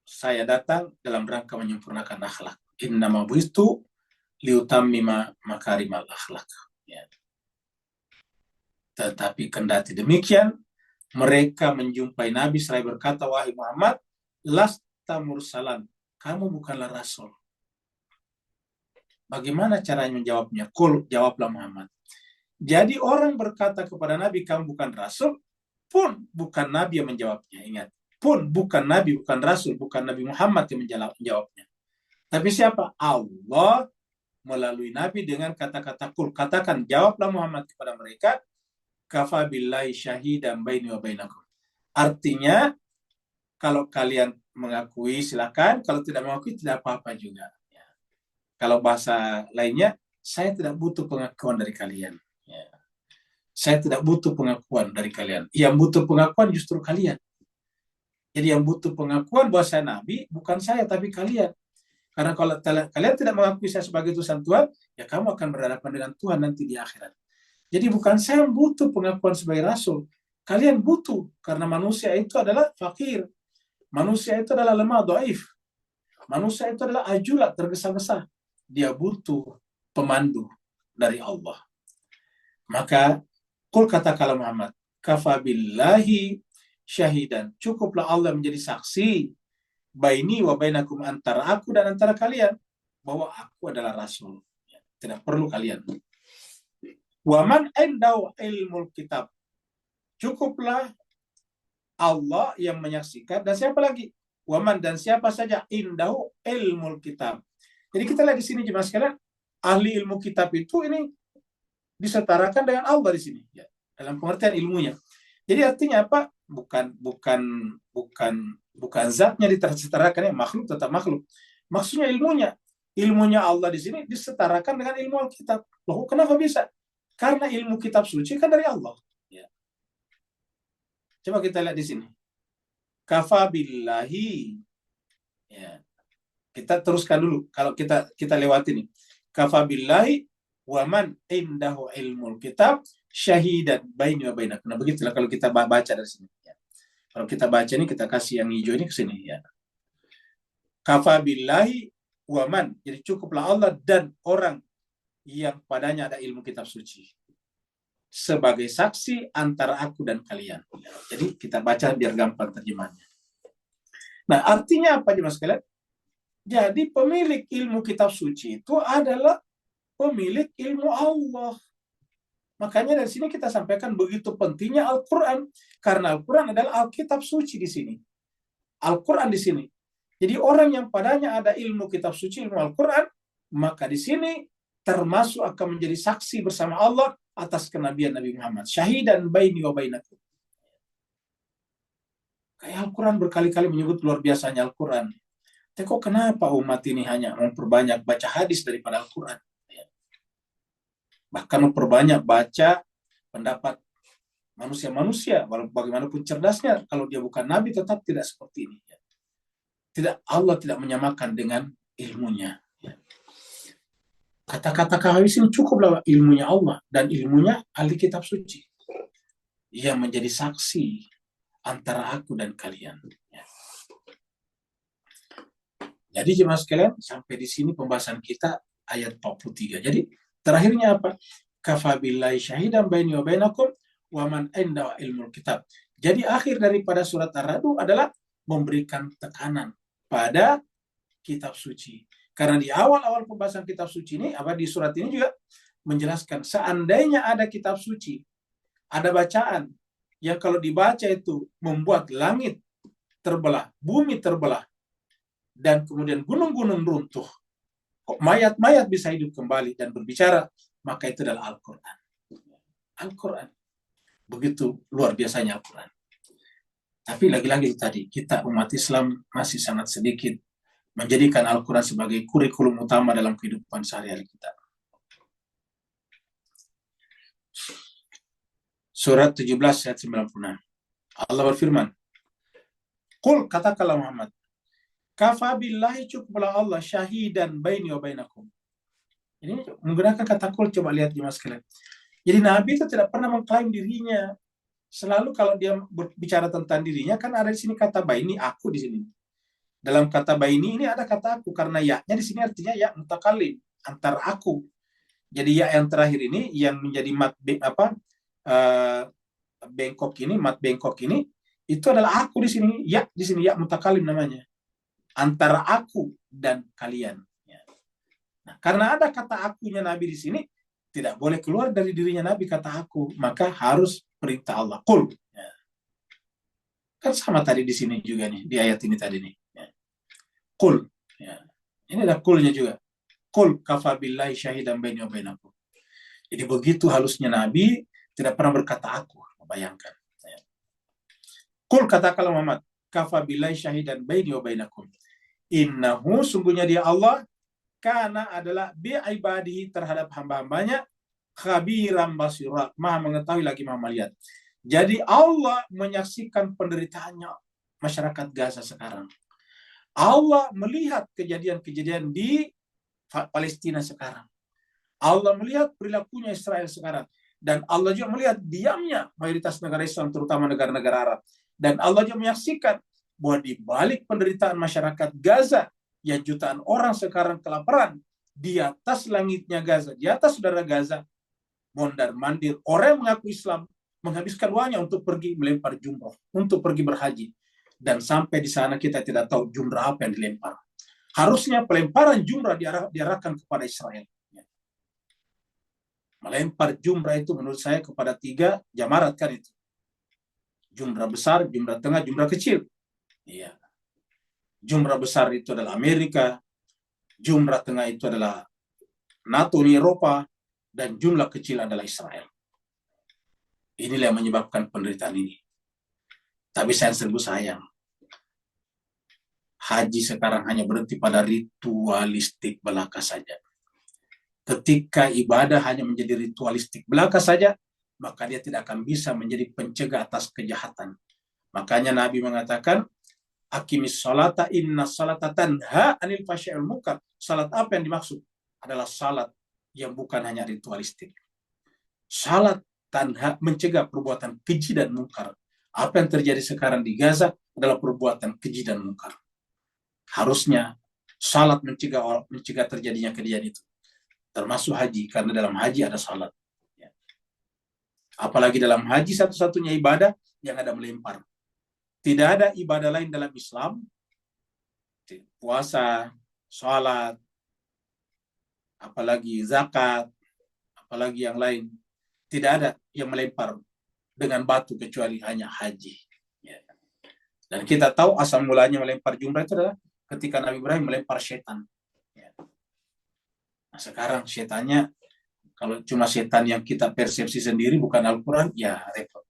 saya datang dalam rangka menyempurnakan akhlak. Innama buistu liutammima makarimal akhlak. Ya. Tetapi kendati demikian, mereka menjumpai Nabi seraya berkata, wahai Muhammad, lasta mursalan, kamu bukanlah rasul. Bagaimana caranya menjawabnya? Qul, jawablah Muhammad. Jadi orang berkata kepada Nabi, kamu bukan rasul, pun bukan Nabi yang menjawabnya. Ingat, pun bukan Nabi, bukan rasul, bukan Nabi Muhammad yang menjawabnya. Tapi siapa? Allah melalui Nabi dengan kata-kata qul. Katakan, jawablah Muhammad kepada mereka, kafa billahi syahidan baini wa bainakum. Artinya, kalau kalian mengakui silakan, kalau tidak mengakui tidak apa-apa juga. Kalau bahasa lainnya, saya tidak butuh pengakuan dari kalian. Ya. Saya tidak butuh pengakuan dari kalian. Yang butuh pengakuan justru kalian. Jadi yang butuh pengakuan bahwa saya nabi bukan saya tapi kalian. Karena kalau kalian tidak mengakui saya sebagai utusan Tuhan, ya kamu akan berhadapan dengan Tuhan nanti di akhirat. Jadi bukan saya yang butuh pengakuan sebagai rasul. Kalian butuh, karena manusia itu adalah fakir. Manusia itu adalah lemah, dhaif. Manusia itu adalah ajula, tergesa-gesa. Dia butuh pemandu dari Allah. Maka, kul katakanlah Muhammad, kafabillahi syahidan. Cukuplah Allah menjadi saksi baini wa bainakum, antara aku dan antara kalian, bahwa aku adalah rasul. Tidak perlu kalian. Waman endau ilmul kitab. Cukuplah Allah yang menyaksikan, dan siapa lagi? Waman, dan siapa saja indahu ilmul kitab. Jadi kita lihat di sini jemaah sekalian, ahli ilmu kitab itu ini disetarakan dengan Allah di sini, ya, dalam pengertian ilmunya. Jadi artinya apa? Bukan zatnya disetarakan, ya, makhluk tetap makhluk. Maksudnya ilmunya. Ilmunya Allah di sini disetarakan dengan ilmu Alkitab. Loh, kenapa bisa? Karena ilmu kitab suci kan dari Allah. Ya. Coba kita lihat di sini. Kafabillahi. Ya. Kita teruskan dulu. Kalau kita lewati nih. Kafabillahi waman indahu ilmul kitab syahidan baini wa bainakum. Nah, begitulah kalau kita baca dari sini. Ya. Kalau kita baca ini, kita kasih yang hijau ini ke sini. Ya. Kafabillahi waman. Jadi cukuplah Allah dan orang yang padanya ada ilmu kitab suci sebagai saksi antara aku dan kalian. Jadi kita baca biar gampang terjemahnya. Nah, artinya apa jemaah sekalian? Jadi pemilik ilmu kitab suci itu adalah pemilik ilmu Allah. Makanya dari sini kita sampaikan begitu pentingnya Al-Quran, karena Al-Quran adalah Alkitab suci di sini. Al-Quran di sini. Jadi orang yang padanya ada ilmu kitab suci, ilmu Al-Quran, maka di sini termasuk akan menjadi saksi bersama Allah atas kenabian Nabi Muhammad. Syahidan baini wa bainakum. Kayak Al-Quran berkali-kali menyebut luar biasanya Al-Quran. Tapi kok kenapa umat ini hanya memperbanyak baca hadis daripada Al-Quran? Bahkan memperbanyak baca pendapat manusia-manusia, walaupun bagaimanapun cerdasnya, kalau dia bukan Nabi tetap tidak seperti ini. Allah tidak menyamakan dengan ilmunya. Kata-kata kami ini cukuplah ilmunya Allah dan ilmunya ahli kitab suci yang menjadi saksi antara aku dan kalian. Jadi jemaah sekalian, sampai di sini pembahasan kita ayat 43. Jadi terakhirnya apa? Kafabillahi syahidan baini wa bainakum wa man indahu ilmul kitab. Jadi akhir daripada surat Ar-Ra'd adalah memberikan tekanan pada kitab suci. Karena di awal-awal pembahasan kitab suci ini, di surat ini juga menjelaskan seandainya ada kitab suci, ada bacaan yang kalau dibaca itu membuat langit terbelah, bumi terbelah, dan kemudian gunung-gunung runtuh, mayat-mayat bisa hidup kembali dan berbicara, maka itu adalah Al-Quran. Al-Quran. Begitu luar biasanya Al-Quran. Tapi lagi-lagi tadi, kita umat Islam masih sangat sedikit menjadikan Al-Quran sebagai kurikulum utama dalam kehidupan sehari-hari kita. Surat 17 ayat 96. Allah berfirman, Qul, katakanlah Muhammad, kafa billahi, cukuplah Allah syahidan baini wa bainakum. Ini menggunakan kata qul, coba lihat jemaah sekalian. Jadi Nabi itu tidak pernah mengklaim dirinya. Selalu kalau dia berbicara tentang dirinya, kan ada di sini kata baini, aku di sini. Dalam kata baini ini ada kata aku, karena ya-nya di sini artinya ya mutakalim, antar aku. Jadi ya yang terakhir ini yang menjadi bengkok ini, mat bengkok ini, itu adalah aku di sini, ya di sini ya mutakalim namanya. Antara aku dan kalian. Nah, karena ada kata akunya Nabi di sini, tidak boleh keluar dari dirinya Nabi kata aku, maka harus perintah Allah. Qul. Ya. Kan sama tadi di sini juga nih, di ayat ini tadi nih. Ya. Qul. Ya. Ini ada qulnya juga. Qul kafa billahi syahidan baini wa bainakum. Jadi begitu halusnya Nabi, tidak pernah berkata aku. Bayangkan. Ya. Qul katakanlah Muhammad, kafa billahi syahidan baini wa bainakum. Innahu, sungguhnya dia Allah, kana adalah bi'ibadihi terhadap hamba-hambanya, khabiran basira, maha mengetahui lagi maha melihat. Jadi Allah menyaksikan penderitaannya masyarakat Gaza sekarang. Allah melihat kejadian-kejadian di Palestina sekarang. Allah melihat perilakunya Israel sekarang. Dan Allah juga melihat diamnya mayoritas negara Islam, terutama negara-negara Arab. Dan Allah juga menyaksikan bahwa di balik penderitaan masyarakat Gaza, yang jutaan orang sekarang kelaparan, di atas langitnya Gaza, di atas udara Gaza, mondar-mandir orang yang mengaku Islam menghabiskan uangnya untuk pergi melempar jumrah, untuk pergi berhaji. Dan sampai di sana kita tidak tahu jumrah apa yang dilempar. Harusnya pelemparan jumrah diarahkan kepada Israel. Melempar jumrah itu menurut saya kepada 3 jamarat kan itu. Jumrah besar, jumrah tengah, jumrah kecil. Iya. Jumrah besar itu adalah Amerika, jumrah tengah itu adalah NATO di Eropa, dan jumlah kecil adalah Israel. Inilah yang menyebabkan penderitaan ini. Tapi saya serbu sayang. Haji sekarang hanya berhenti pada ritualistik belaka saja. Ketika ibadah hanya menjadi ritualistik belaka saja, maka dia tidak akan bisa menjadi pencegah atas kejahatan. Makanya Nabi mengatakan, Aqimis salata inna salata tanha anil fahsya'i wal munkar. Salat apa yang dimaksud? Adalah salat yang bukan hanya ritualistik. Salat tanha mencegah perbuatan keji dan munkar. Apa yang terjadi sekarang di Gaza adalah perbuatan keji dan munkar. Harusnya salat mencegah terjadinya kejadian itu. Termasuk haji, karena dalam haji ada salat. Apalagi dalam haji satu-satunya ibadah yang ada melempar. Tidak ada ibadah lain dalam Islam, puasa, salat, apalagi zakat, apalagi yang lain. Tidak ada yang melempar dengan batu kecuali hanya haji. Dan kita tahu asal mulanya melempar jumrah itu adalah ketika Nabi Ibrahim melempar setan. Nah, sekarang setannya, kalau cuma setan yang kita persepsi sendiri bukan Al-Quran, ya repot.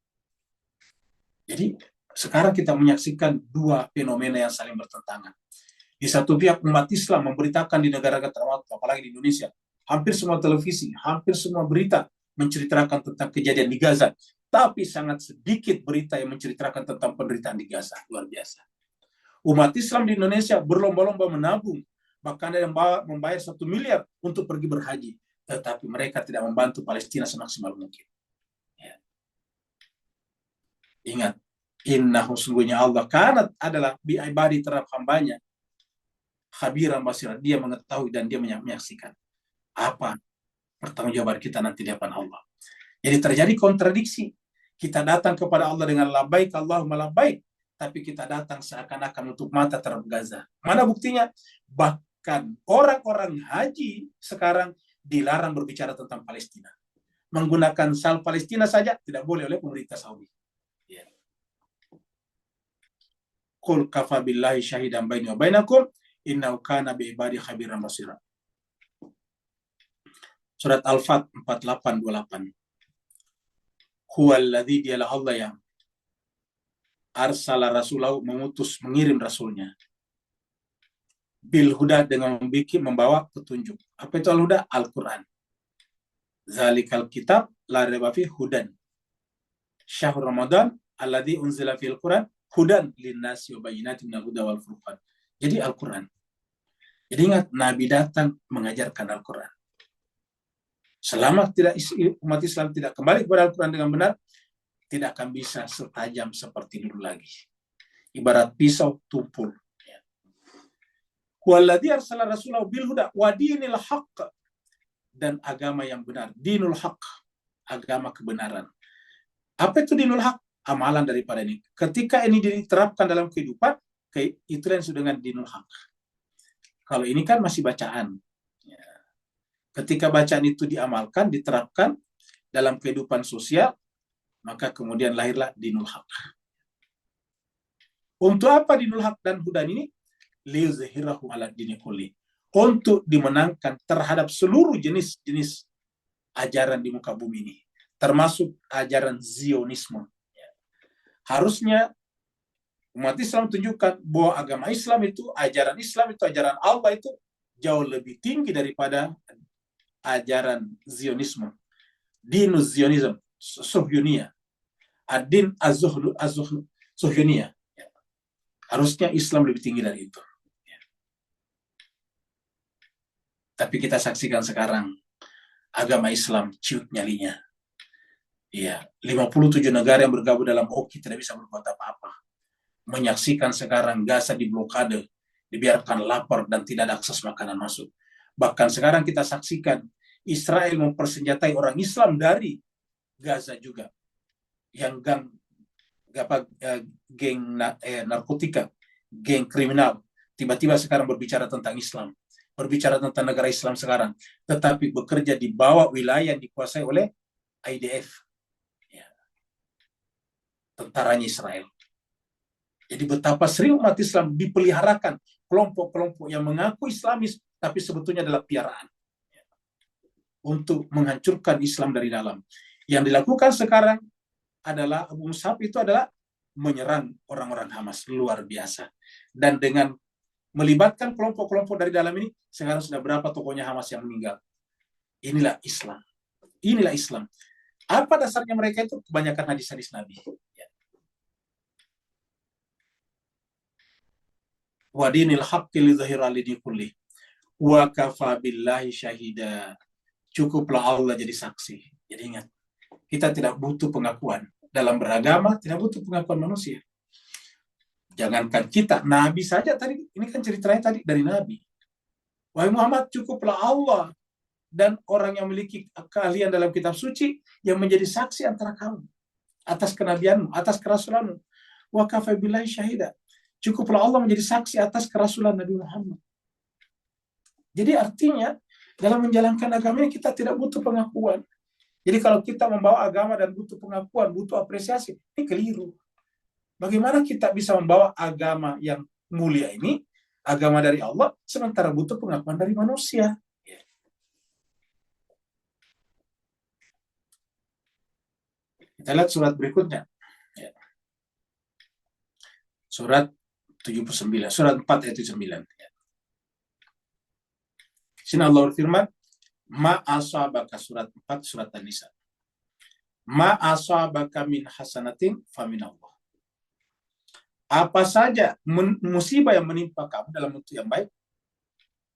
Jadi sekarang kita menyaksikan 2 fenomena yang saling bertentangan. Di satu pihak umat Islam memberitakan di negara-negara termaju, apalagi di Indonesia, hampir semua televisi, hampir semua berita menceritakan tentang kejadian di Gaza. Tapi sangat sedikit berita yang menceritakan tentang penderitaan di Gaza. Luar biasa. Umat Islam di Indonesia berlomba-lomba menabung. Bahkan ada yang membayar 1 miliar untuk pergi berhaji. Tetapi mereka tidak membantu Palestina semaksimal mungkin. Ya. Ingat, innahu sungguhnya Allah kanat adalah bi'ibadi terhadap hambanya. Khabiran basira, dia mengetahui dan dia menyaksikan. Apa pertanggungjawaban kita nanti di hadapan Allah. Jadi terjadi kontradiksi. Kita datang kepada Allah dengan labbaik Allahumma labbaik, tapi kita datang seakan-akan untuk mata terhadap Gaza. Mana buktinya? Bahkan orang-orang haji sekarang dilarang berbicara tentang Palestina. Menggunakan sal Palestina saja tidak boleh oleh pemerintah Saudi. Ya. Qul kafa billahi syahidan baini wa bainakum innahu kana bi ibadi khabiran basira. Surat Al-Fat 4828. Huwallazi, dialah Allah yang arsala rasulahu, mengirim rasulnya, bil huda, dengan membawa petunjuk. Apa itu al-huda? Al-Quran. Zalikal kitab la raiba fihi hudan. Syahrul Ramadan alladzi unzila fil Quran hudan linnasi wa bayyinatin minal huda wal furqan. Jadi Al-Quran. Jadi ingat, Nabi datang mengajarkan Al-Quran. Selama umat Islam tidak kembali kepada Al-Quran dengan benar, tidak akan bisa setajam seperti dulu lagi. Ibarat pisau tumpul. Walladzi arsala rasulahu bil huda wa dinil haqq, dan agama yang benar. Dinul haqq, agama kebenaran. Apa itu dinul haqq? Amalan daripada ini. Ketika ini diterapkan dalam kehidupan, itu yang disebut dengan dinul haqq. Kalau ini kan masih bacaan. Ketika bacaan itu diamalkan, diterapkan dalam kehidupan sosial, maka kemudian lahirlah dinul haq. Untuk apa dinul haq dan hudan ini? Liyuzhirahu ala dini kulli. Untuk dimenangkan terhadap seluruh jenis-jenis ajaran di muka bumi ini, termasuk ajaran Zionisme. Harusnya umat Islam tunjukkan bahwa agama Islam itu, ajaran Allah itu jauh lebih tinggi daripada ajaran Zionisme, dinus Zionism, Sohyonia, adin Sohyonia. Harusnya Islam lebih tinggi dari itu. Tapi kita saksikan sekarang agama Islam ciut nyalinya. Iya, 57 negara yang bergabung dalam OKI tidak bisa berbuat apa-apa. Menyaksikan sekarang Gaza diblokade, dibiarkan lapar dan tidak ada akses makanan masuk. Bahkan sekarang kita saksikan Israel mempersenjatai orang Islam dari Gaza juga, yang geng narkotika, geng kriminal, tiba-tiba sekarang berbicara tentang Islam, berbicara tentang negara Islam sekarang, tetapi bekerja di bawah wilayah yang dikuasai oleh IDF, ya, tentaranya Israel. Jadi betapa sering umat Islam dipeliharakan kelompok-kelompok yang mengaku Islamis, tapi sebetulnya adalah piaraan untuk menghancurkan Islam dari dalam. Yang dilakukan sekarang adalah Abu Mus'ab itu adalah menyerang orang-orang Hamas, luar biasa. Dan dengan melibatkan kelompok-kelompok dari dalam ini, sekarang sudah berapa tokohnya Hamas yang meninggal. Inilah Islam. Inilah Islam. Apa dasarnya mereka itu? Kebanyakan hadis-hadis Nabi. Wa dinil haqqi li dhahira li kulli. Wa kafa billahi syahida. Cukuplah Allah jadi saksi. Jadi ingat, kita tidak butuh pengakuan. Dalam beragama, tidak butuh pengakuan manusia. Jangankan kita, Nabi saja tadi, ini kan ceritanya tadi dari Nabi. Wahai Muhammad, cukuplah Allah dan orang yang memiliki keahlian dalam kitab suci yang menjadi saksi antara kamu atas kenabianmu, atas kerasulanmu. Wa kafa billahi syahida. Cukuplah Allah menjadi saksi atas kerasulan Nabi Muhammad. Jadi artinya, dalam menjalankan agama ini kita tidak butuh pengakuan. Jadi kalau kita membawa agama dan butuh pengakuan, butuh apresiasi, ini keliru. Bagaimana kita bisa membawa agama yang mulia ini, agama dari Allah, sementara butuh pengakuan dari manusia? Kita lihat surat berikutnya. Surat 79, surat 4 ayat 79. Sini Allah berfirman, ma asabaka, surat 4, surat An-Nisa. Ma asabaka min hasanatin faminallah. Apa saja musibah yang menimpa kamu dalam bentuk yang baik.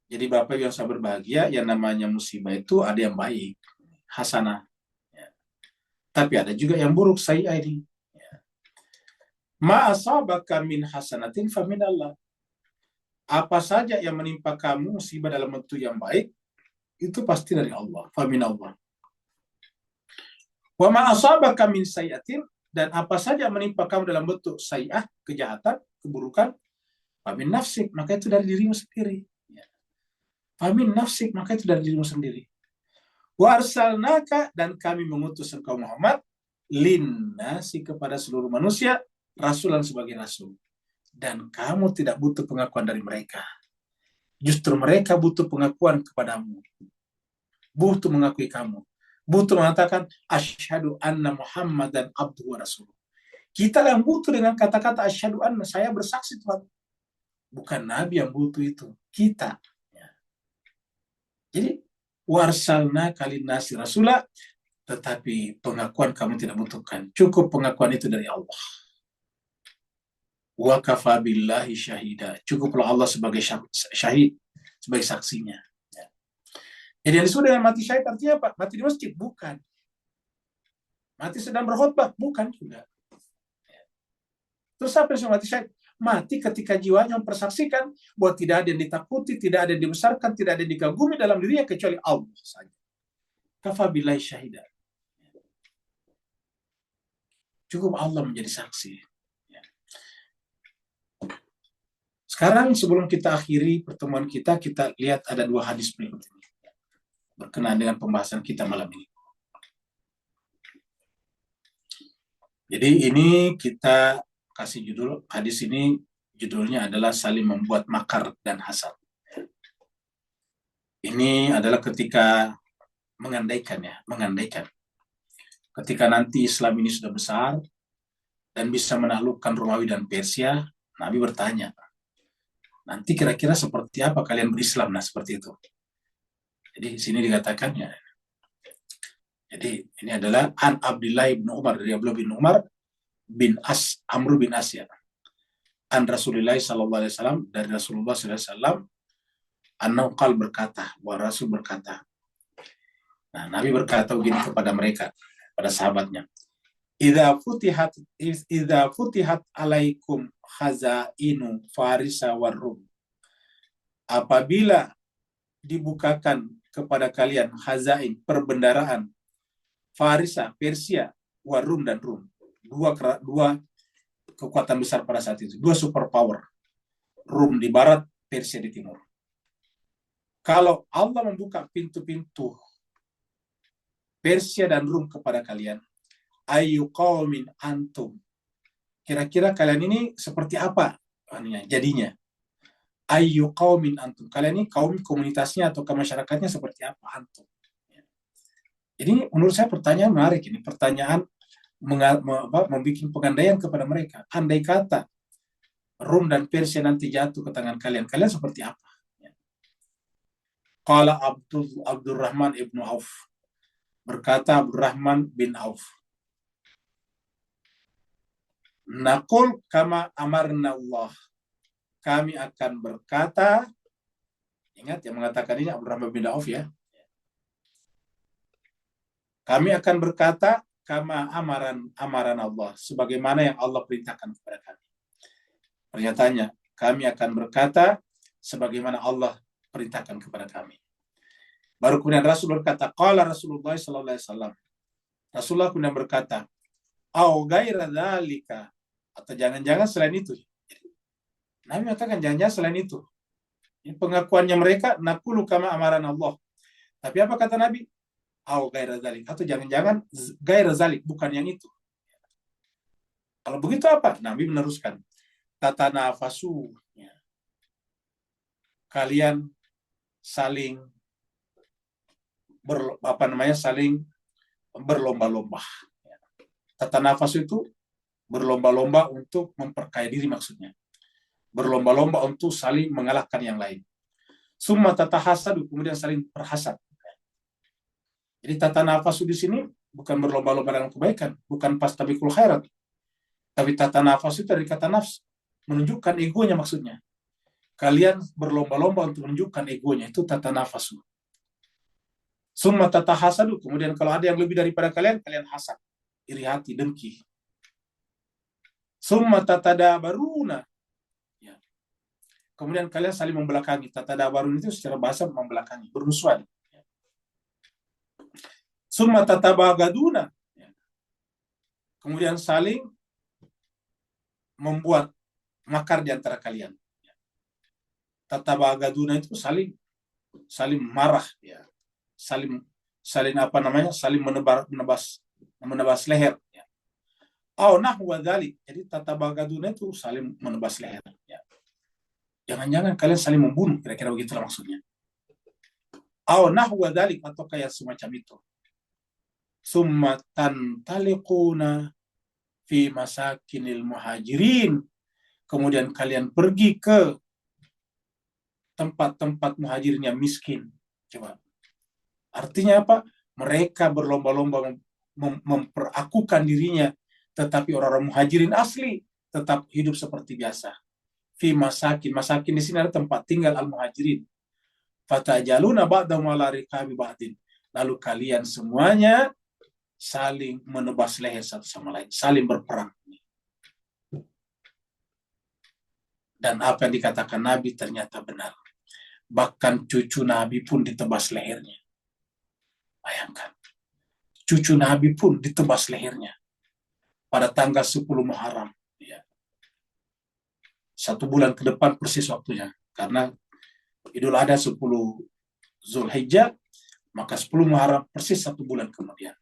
Jadi Bapak yang saya berbahagia, yang namanya musibah itu ada yang baik, hasanah. Ya. Tapi ada juga yang buruk, sayyi'ah ini. Ya. Ma asabaka min hasanatin faminallah. Apa saja yang menimpa kamu musibah dalam bentuk yang baik, itu pasti dari Allah, faminallah. Wa ma asabaka min sayyi'atin, dan apa saja yang menimpa kamu dalam bentuk sayyi'ah, kejahatan, keburukan, famin nafsik, maka itu dari dirimu sendiri. Famin nafsik, maka itu dari dirimu sendiri. Wa arsalnaka, dan kami mengutus engkau Muhammad linnasi, kepada seluruh manusia, rasulan, sebagai rasul. Dan kamu tidak butuh pengakuan dari mereka. Justru mereka butuh pengakuan kepadamu. Butuh mengakui kamu. Butuh mengatakan asyhadu anna Muhammadan abduhu wa rasuluh. Kita yang butuh dengan kata-kata asyhadu anna, saya bersaksi Tuhan. Bukan Nabi yang butuh itu, kita. Ya. Jadi warsalna kalinasi rasulah, tetapi pengakuan kamu tidak butuhkan. Cukup pengakuan itu dari Allah. Wa kafa billahi syahida. Cukuplah Allah sebagai syahid, sebagai saksinya. Ya. Jadi yang disebut dengan mati syahid artinya apa? Mati di masjid? Bukan. Mati sedang berkhutbah? Bukan juga. Ya. Terus apa yang mati syahid? Mati ketika jiwanya mempersaksikan bahwa tidak ada yang ditakuti, tidak ada yang dibesarkan, tidak ada yang dikagumi dalam dirinya kecuali Allah saja. Kafa billahi syahida. Cukup Allah menjadi saksi. Sekarang sebelum kita akhiri pertemuan kita, kita lihat ada dua hadis berikut ini berkenaan dengan pembahasan kita malam ini. Jadi ini kita kasih judul, hadis ini judulnya adalah saling membuat makar dan hasad. Ini adalah ketika mengandaikan. Ketika nanti Islam ini sudah besar dan bisa menaklukkan Romawi dan Persia, Nabi bertanya, nanti kira-kira seperti apa kalian berislam. Nah, seperti itu. Jadi di sini dikatakannya. Jadi ini adalah an Abdullah bin Umar, dari Abdullah bin Umar bin As, Amr bin As ya. An Rasulullah sallallahu alaihi wasallam, dari Rasulullah sallallahu alaihi wasallam, an-Nabi berkata, bahwa Rasul berkata. Nah, Nabi berkata begini kepada mereka, pada sahabatnya. Idza futihat alaikum khazainu Farisa war Rum. Apabila dibukakan kepada kalian khazain, perbendaraan Farisa, Persia, war Rum dan Rum. Dua kekuatan besar pada saat itu, dua superpower. Rum di barat, Persia di timur. Kalau Allah membuka pintu-pintu Persia dan Rum kepada kalian, ayu qaumin antum. Kira-kira kalian ini seperti apa jadinya? Ayu qaumin antum. Kalian ini kaum komunitasnya atau masyarakatnya seperti apa antum? Jadi menurut saya pertanyaan menarik ini. Pertanyaan membuat pengandaian kepada mereka. Andai kata Rum dan Persia nanti jatuh ke tangan kalian, kalian seperti apa? Qala Abdurrahman ibnu Auf. Berkata Abdurrahman bin Auf. Naqul kama amarna Allah. Kami akan berkata, ingat yang mengatakan ini Abdurrahman bin Auf ya. Kami akan berkata kama amaran Allah, sebagaimana yang Allah perintahkan kepada kami. Pernyataannya, kami akan berkata sebagaimana Allah perintahkan kepada kami. Baru kemudian Rasul berkata, qala Rasulullah sallallahu alaihi wasallam. Rasulullah kemudian berkata, au ghaira dzalika, atau jangan-jangan selain itu. Nabi mengatakan jangan-jangan selain itu. Ini pengakuannya mereka, naqulu kama amaran Allah. Tapi apa kata Nabi? Au ghaira dzalik, atau jangan-jangan ghaira dzalik, bukan yang itu. Kalau begitu apa? Nabi meneruskan, tatanafasu. Kalian saling saling berlomba-lomba. Tatanafas itu berlomba-lomba untuk memperkaya diri maksudnya. Berlomba-lomba untuk saling mengalahkan yang lain. Summa tatahasadu, kemudian saling berhasad. Jadi tatanafasu di sini bukan berlomba-lomba dalam kebaikan, bukan fastabiqul khairat. Tapi tatanafasu itu dari kata nafs, menunjukkan egonya maksudnya. Kalian berlomba-lomba untuk menunjukkan egonya, itu tatanafasu. Summa tatahasadu, kemudian kalau ada yang lebih daripada kalian, kalian hasad, iri hati, dengki. Summa tatadabaruna, ya. Kemudian kalian saling membelakangi. Tatadabarun itu secara bahasa membelakangi, bermusuhan. Ya. Summa tatabagaduna, ya. Kemudian saling membuat makar di antara kalian. Ya. Tatabagaduna itu saling marah, ya. Saling saling menebas leher, ya. Nahwa dzalik, jadi tatabagaduna itu saling menebas leher, ya. Jangan-jangan kalian saling membunuh, kira-kira begitulah maksudnya. Nahwa dzalik, atau kayak semacam itu. Summa tantaliquna fi masakinil muhajirin, kemudian kalian pergi ke tempat-tempat muhajirin yang miskin. Coba. Artinya apa? Mereka berlomba-lomba memperakukan dirinya, tetapi orang-orang muhajirin asli tetap hidup seperti biasa. Fi masakin. Masakin di sini ada tempat tinggal al-muhajirin. Fatajaluna ba'dahum ala riqabi ba'din. Lalu kalian semuanya saling menebas leher satu sama lain, saling berperang. Dan apa yang dikatakan Nabi ternyata benar. Bahkan cucu Nabi pun ditebas lehernya. Bayangkan, cucu Nabi pun ditebas lehernya pada tanggal 10 Muharram. Ya. 1 bulan ke depan persis waktunya. Karena Idul Adha 10 Zulhijjah, maka 10 Muharram persis 1 bulan kemudian.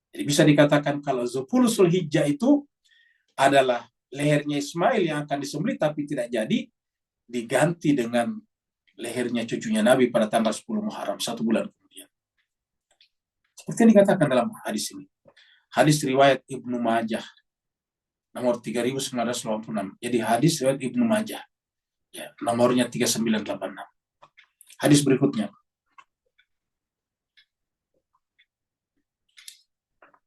Jadi bisa dikatakan kalau 10 Zulhijjah itu adalah lehernya Ismail yang akan disembelih tapi tidak jadi, diganti dengan lehernya cucunya Nabi pada tanggal 10 Muharram, 1 bulan kemudian. Seperti yang dikatakan dalam hadis ini. Hadis riwayat Ibnu Majah nomor 3986. Jadi hadis riwayat Ibnu Majah. Ya, nomornya 3986. Hadis berikutnya.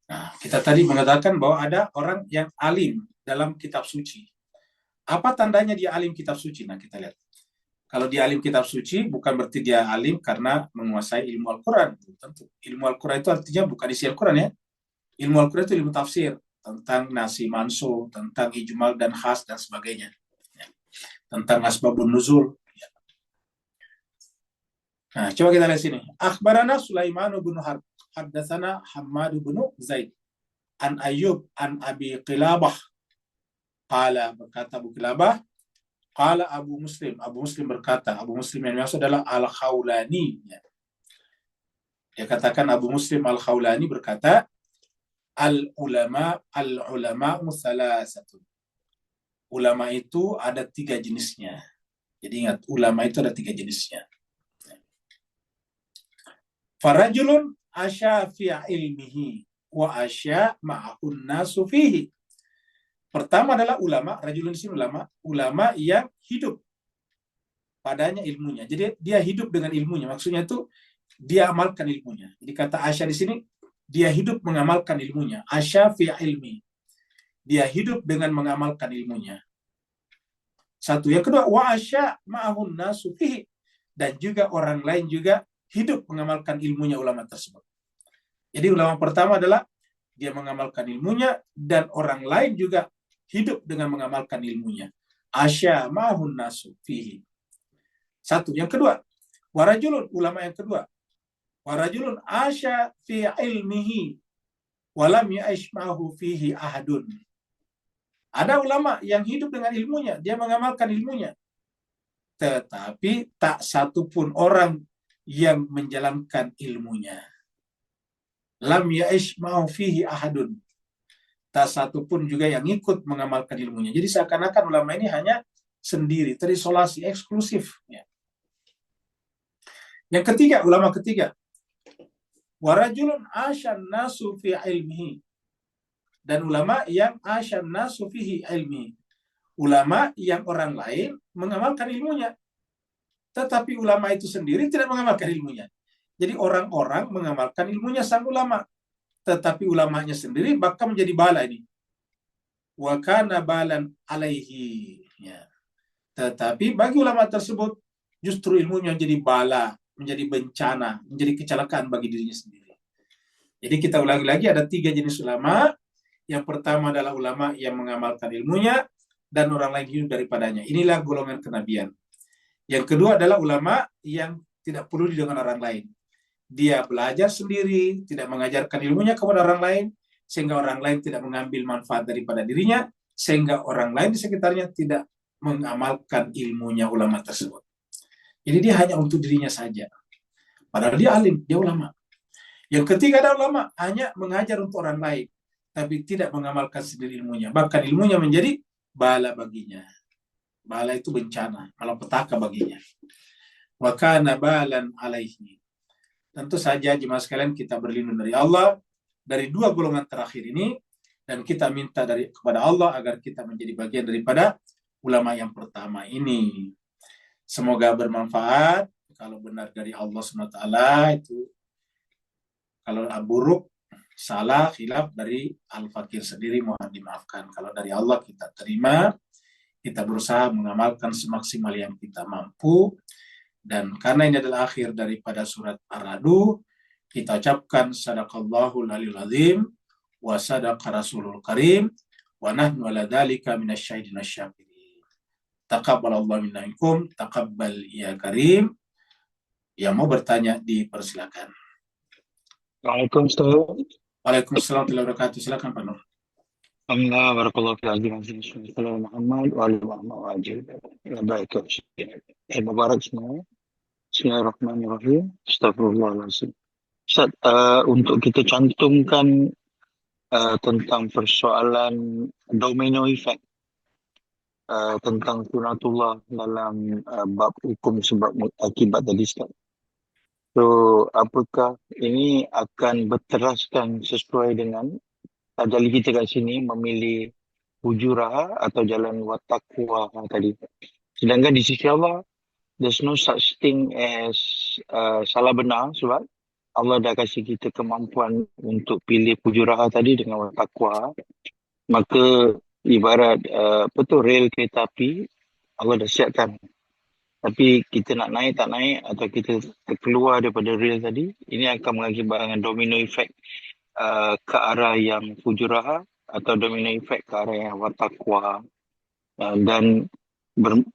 Nah, kita tadi mengatakan bahwa ada orang yang alim dalam kitab suci. Apa tandanya dia alim kitab suci? Nah, kita lihat. Kalau dia alim kitab suci, bukan berarti dia alim karena menguasai ilmu Al-Quran. Tentu. Ilmu Al-Quran itu artinya bukan isi Al-Quran ya. Ilmu Al-Quran itu ilmu tafsir. Tentang nasi manso, tentang ijmal dan khas, dan sebagainya. Ya. Tentang asbabun nuzul. Ya. Nah, coba kita lihat sini. Akhbarana Sulaiman bin Harb. Haddatsana Hammad bin Zaid. An Ayyub an Abi Qilabah. Qala, berkata Abu Qilabah. Qala Abu Muslim berkata, Abu Muslim yang maksud adalah Al-Khawlani. Dia katakan Abu Muslim Al-Khawlani berkata, Al-ulama salasatun. Ulama itu ada 3 jenisnya. Jadi ingat, ulama itu ada 3 jenisnya. Farajulun asya fi ilmihi wa asya ma'ahun nasu fihi. Pertama adalah ulama, rajulun di sini ulama yang hidup padanya ilmunya. Jadi dia hidup dengan ilmunya. Maksudnya itu dia amalkan ilmunya. Jadi kata asya di sini dia hidup mengamalkan ilmunya. Asya fi ilmi. Dia hidup dengan mengamalkan ilmunya. Satu. Yang kedua, wa asya ma'ahun nasu fihi. Dan juga orang lain juga hidup mengamalkan ilmunya ulama tersebut. Jadi ulama pertama adalah dia mengamalkan ilmunya dan orang lain juga hidup dengan mengamalkan ilmunya. Asya ma'ahun nasu fihi. Satu. Yang kedua, warajulun, ulama yang kedua. Warajulun asya fi ilmihi walam ya'ish ma'ahu fihi ahadun. Ada ulama yang hidup dengan ilmunya, dia mengamalkan ilmunya. Tetapi tak satu pun orang yang menjalankan ilmunya. Lam ya'ish ma'ahu fihi ahadun. Tak satu pun juga yang ikut mengamalkan ilmunya. Jadi seakan-akan ulama ini hanya sendiri, terisolasi, eksklusif. Ya. Yang ketiga, ulama ketiga. Warajulun asyan nasu fi ilmihi. Dan ulama yang asyan nasu fihi ilmihi. Ulama yang orang lain mengamalkan ilmunya. Tetapi ulama itu sendiri tidak mengamalkan ilmunya. Jadi orang-orang mengamalkan ilmunya sang ulama. Tetapi ulamanya sendiri bakal menjadi bala ini. Wa kana balan alaihi. Ya. Tetapi bagi ulama tersebut justru ilmunya menjadi bala, menjadi bencana, menjadi kecelakaan bagi dirinya sendiri. Jadi kita ulangi lagi, ada 3 jenis ulama. Yang pertama adalah ulama yang mengamalkan ilmunya dan orang lain hidup daripadanya. Inilah golongan kenabian. Yang kedua adalah ulama yang tidak peduli dengan orang lain. Dia belajar sendiri, tidak mengajarkan ilmunya kepada orang lain, sehingga orang lain tidak mengambil manfaat daripada dirinya, sehingga orang lain di sekitarnya tidak mengamalkan ilmunya ulama tersebut. Jadi dia hanya untuk dirinya saja. Padahal dia alim, dia ulama. Yang ketiga adalah ulama hanya mengajar untuk orang lain, tapi tidak mengamalkan sendiri ilmunya. Bahkan ilmunya menjadi bala baginya. Bala itu bencana, malapetaka baginya. Wa kana balan alaihi. Tentu saja jemaah sekalian kita berlindung dari Allah dari 2 golongan terakhir ini, dan kita minta kepada Allah agar kita menjadi bagian daripada ulama yang pertama ini. Semoga bermanfaat. Kalau benar dari Allah SWT itu, kalau buruk, salah, khilaf dari Al-Fakir sendiri mohon dimaafkan. Kalau dari Allah kita terima, kita berusaha mengamalkan semaksimal yang kita mampu. Dan karena ini adalah akhir daripada surat Ar-Ra'd, kita ucapkan sadaqallahul aliyul azim wa sadaqa rasulul karim wa nahnu ala dzalika minasyahidin wasyakirin. Taqabbalallahu minna minkum, taqabbal ya karim. Yang mau bertanya dipersilakan. Waalaikumsalam. Waalaikumsalam warahmatullahi wabarakatuh. Silakan Pak Nur. Alhamdulillah, barakallahu fi azim. Assalamualaikum Muhammad wa alihi wa sahbihi. Baik, mubarak semua. Bismillahirrahmanirrahim. Astagfirullahaladzim. Ustaz, untuk kita cantumkan tentang persoalan domino effect, tentang sunatullah dalam bab hukum sebab akibat tadi, Ustaz. So, apakah ini akan berteraskan sesuai dengan tajali kita kat sini memilih hujurah atau jalan wattaqwa tadi? Sedangkan di sisi Allah, there's no such thing as salah benar, sebab Allah dah kasih kita kemampuan untuk pilih pujuraha tadi dengan takwa. Maka ibarat rel kereta api, Allah dah siapkan. Tapi kita nak naik tak naik atau kita terkeluar daripada rel tadi, ini akan mengakibatkan domino effect ke arah yang fujuraha atau domino effect ke arah yang watakwa. Dan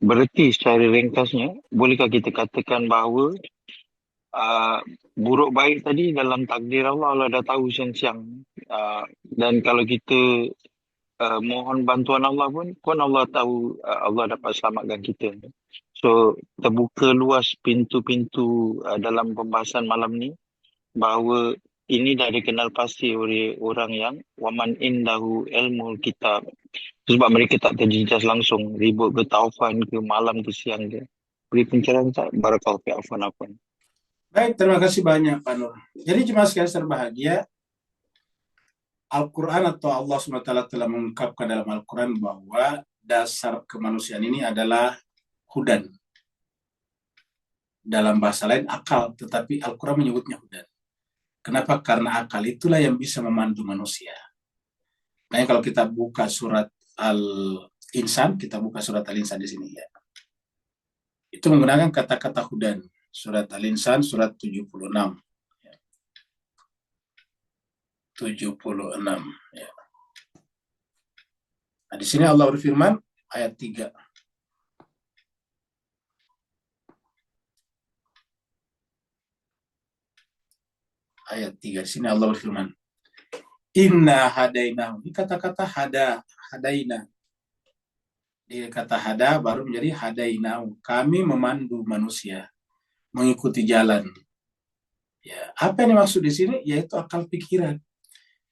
bererti secara ringkasnya, bolehkah kita katakan bahawa buruk baik tadi dalam takdir Allah, Allah dah tahu siang-siang. Dan kalau kita mohon bantuan Allah pun Allah tahu Allah dapat selamatkan kita. So terbuka luas pintu-pintu dalam pembahasan malam ni bahawa ini dah dikenal pasti oleh orang yang waman indahu ilmul kitab. Sebab mereka tak terjejas langsung ribut ke taufan ke malam ke siang ke. Beri pencerahan tak? Barakallahu fi afwan. Baik, terima kasih banyak Pak Nur. Jadi jemaah sekalian terbahagia, Al-Quran atau Allah SWT telah mengungkapkan dalam Al-Quran bahwa dasar kemanusiaan ini adalah hudan. Dalam bahasa lain akal, tetapi Al-Quran menyebutnya hudan. Kenapa? Karena akal itulah yang bisa memandu manusia. Nah, kalau kita buka surat Al-Insan, kita buka surat Al-Insan di sini ya. Itu menggunakan kata-kata hudan. Surat Al-Insan, surat 76. 76. Ya. Nah, di sini Allah berfirman, ayat 3. Ayat 3, di sini Allah berfirman, Inna hadainahu. Ini kata-kata hadaina. Di kata hada baru menjadi hadainahu. Kami memandu manusia mengikuti jalan. Ya, apa yang dimaksud di sini? Yaitu akal pikiran.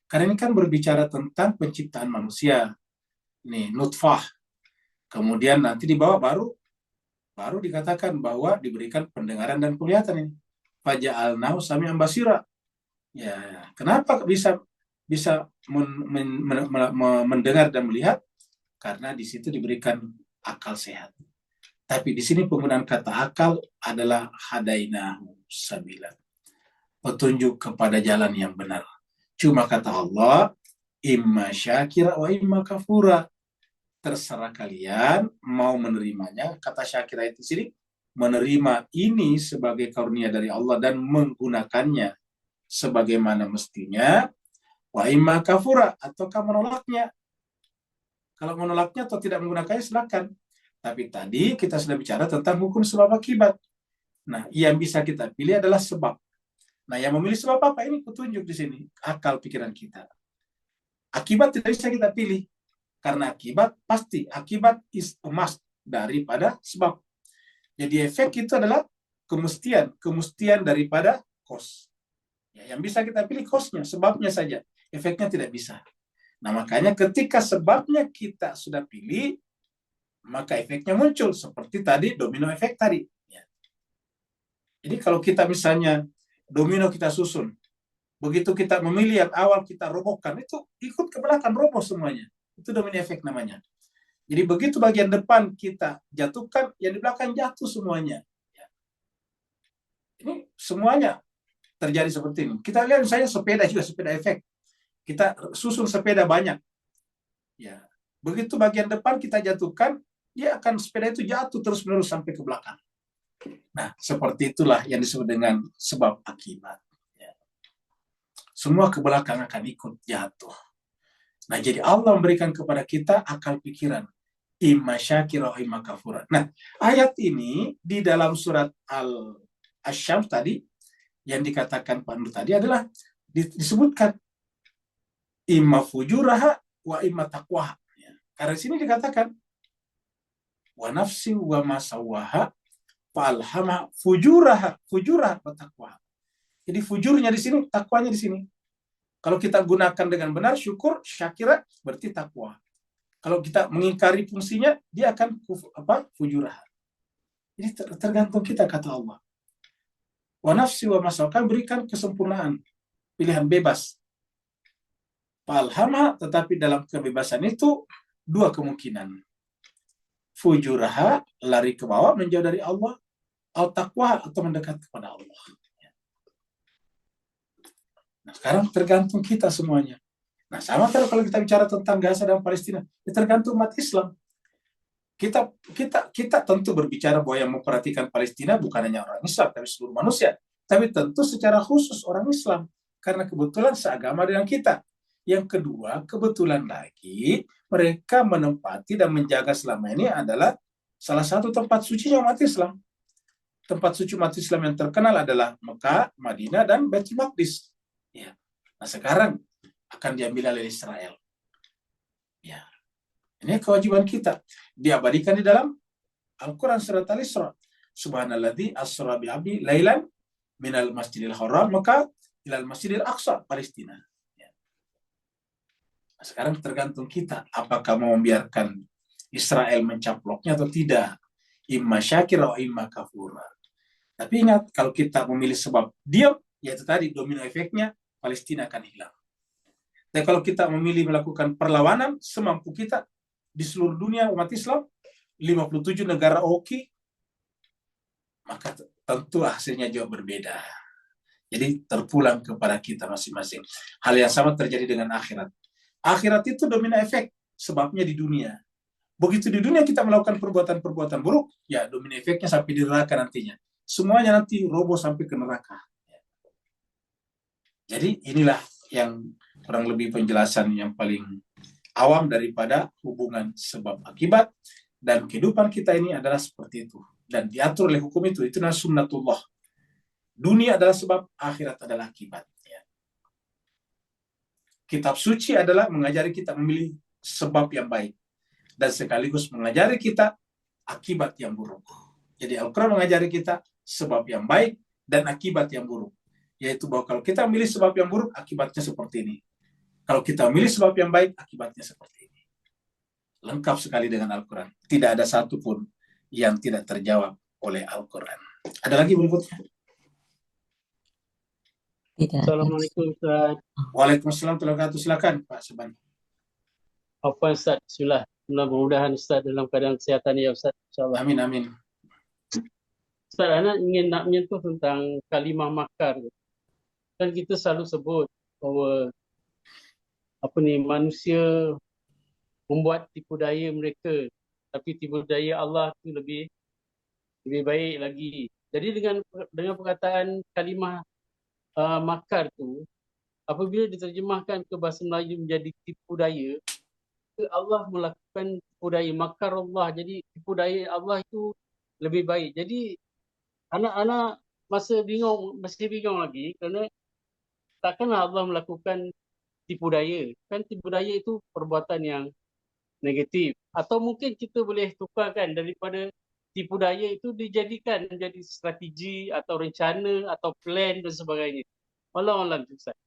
Karena ini kan berbicara tentang penciptaan manusia. Nih, nutfah. Kemudian nanti di bawah baru dikatakan bahwa diberikan pendengaran dan penglihatan ini. Faja'alnahu sami'an basira. Ya, kenapa bisa mendengar dan melihat? Karena di situ diberikan akal sehat. Tapi di sini penggunaan kata akal adalah hadainahu sabila. Petunjuk kepada jalan yang benar. Cuma kata Allah, imma syakira wa imma kafura. Terserah kalian mau menerimanya. Kata syakira itu sini, menerima ini sebagai karunia dari Allah dan menggunakannya sebagaimana mestinya, wa imma kafura, ataukah menolaknya. Kalau menolaknya atau tidak menggunakannya silakan. Tapi tadi kita sudah bicara tentang hukum sebab akibat. Nah, yang bisa kita pilih adalah sebab. Nah, yang memilih sebab apa? Ini petunjuk di sini, akal pikiran kita. Akibat tidak bisa kita pilih, karena akibat pasti, akibat is a must daripada sebab. Jadi efek itu adalah kemestian daripada cause. Ya, yang bisa kita pilih cause-nya, sebabnya saja, efeknya tidak bisa. Nah, makanya ketika sebabnya kita sudah pilih, maka efeknya muncul, seperti tadi domino efek tadi. Ya. Jadi kalau kita misalnya domino kita susun, begitu kita memilih yang awal kita robohkan, itu ikut ke belakang roboh semuanya. Itu domino efek namanya. Jadi begitu bagian depan kita jatuhkan, yang di belakang jatuh semuanya. Ya. Ini semuanya terjadi seperti ini. Kita lihat misalnya sepeda juga, sepeda efek. Kita susun sepeda banyak. Ya. Begitu bagian depan kita jatuhkan, dia akan sepeda itu jatuh terus-menerus sampai ke belakang. Nah, seperti itulah yang disebut dengan sebab akibat. Ya. Semua ke belakang akan ikut jatuh. Nah, jadi Allah memberikan kepada kita akal pikiran. Imma syakira wa imma kafura. Nah, ayat ini di dalam surat Al-Asyams tadi, yang dikatakan Pak Nur tadi adalah disebutkan imma fujuraha wa imma taqwaha. Ya. Karena di sini dikatakan wa nafsi wa masawaha falhama fujuraha wa taqwaha. Jadi fujurnya di sini, takwanya di sini. Kalau kita gunakan dengan benar, syukur, syakira, berarti takwa. Kalau kita mengingkari fungsinya, dia akan fujurah. Jadi tergantung kita, kata Allah. Wa nafsi wa masawaha, berikan kesempurnaan, pilihan bebas. Falhama, tetapi dalam kebebasan itu dua kemungkinan. fujuraha, lari ke bawah, menjauh dari Allah, atau taqwa, atau mendekat kepada Allah. Nah, sekarang tergantung kita semuanya. Nah, sama kalau kita bicara tentang Gaza dan Palestina, ya tergantung umat Islam. Kita tentu berbicara bahwa yang memperhatikan Palestina bukan hanya orang Islam, tapi seluruh manusia. Tapi tentu secara khusus orang Islam, karena kebetulan seagama dengan kita. Yang kedua, kebetulan lagi mereka menempati dan menjaga selama ini adalah salah satu tempat suci umat Islam. Tempat suci umat Islam yang terkenal adalah Mekah, Madinah, dan Baitul Maqdis. Ya. Nah, sekarang akan diambil oleh Israel. Ya. Ini kewajiban kita. Diabadikan di dalam Al-Quran surat Al-Isra. Subhanalladzi asra bi'abdi lailan minal masjidil haram Mekah ilal masjidil aqsa Palestina. Ya. Nah, sekarang tergantung kita. Apakah mau membiarkan Israel mencaploknya atau tidak. Imma syakira wa imma kafura. Tapi ingat, kalau kita memilih sebab diam, yaitu tadi domino efeknya, Palestina akan hilang. Dan kalau kita memilih melakukan perlawanan semampu kita di seluruh dunia umat Islam, 57 negara oki, maka tentu hasilnya jauh berbeda. Jadi terpulang kepada kita masing-masing. Hal yang sama terjadi dengan akhirat. Akhirat itu domino efek, sebabnya di dunia. Begitu di dunia kita melakukan perbuatan-perbuatan buruk, ya domino efeknya sampai di neraka nantinya. Semuanya nanti roboh sampai ke neraka. Jadi inilah yang kurang lebih penjelasan yang paling awam daripada hubungan sebab akibat, dan kehidupan kita ini adalah seperti itu dan diatur oleh hukum itu adalah sunnatullah. Dunia adalah sebab, akhirat adalah akibat. Kitab suci adalah mengajari kita memilih sebab yang baik dan sekaligus mengajari kita akibat yang buruk. Jadi Al-Quran mengajari kita sebab yang baik dan akibat yang buruk, yaitu bahwa kalau kita memilih sebab yang buruk, akibatnya seperti ini. Kalau kita memilih sebab yang baik, akibatnya seperti ini. Lengkap sekali dengan Al-Quran. Tidak ada satupun yang tidak terjawab oleh Al-Quran. Ada lagi berikutnya? Tidak. Assalamualaikum Ustaz. Waalaikumsalam warahmatullahi wabarakatuh. Silakan Pak Saban. Apa Ustaz? Mudah-mudahan Ustaz dalam keadaan kesihatan ya Ustaz. InsyaAllah. Amin, amin. Ustaz, anak ingin nak menyentuh tentang kalimah makar. Kan kita selalu sebut bahawa manusia membuat tipu daya mereka, tapi tipu daya Allah itu lebih baik lagi. Jadi dengan perkataan kalimah makar tu, apabila diterjemahkan ke bahasa Melayu menjadi tipu daya, Allah melakukan tipu daya, makar Allah. Jadi tipu daya Allah itu lebih baik. Jadi anak-anak masih bingung lagi, kerana takkanlah Allah melakukan tipu daya. Kan tipu daya itu perbuatan yang negatif. Atau mungkin kita boleh tukarkan daripada tipu daya itu dijadikan menjadi strategi atau rencana atau plan dan sebagainya. Wallahu a'lam Ustaz.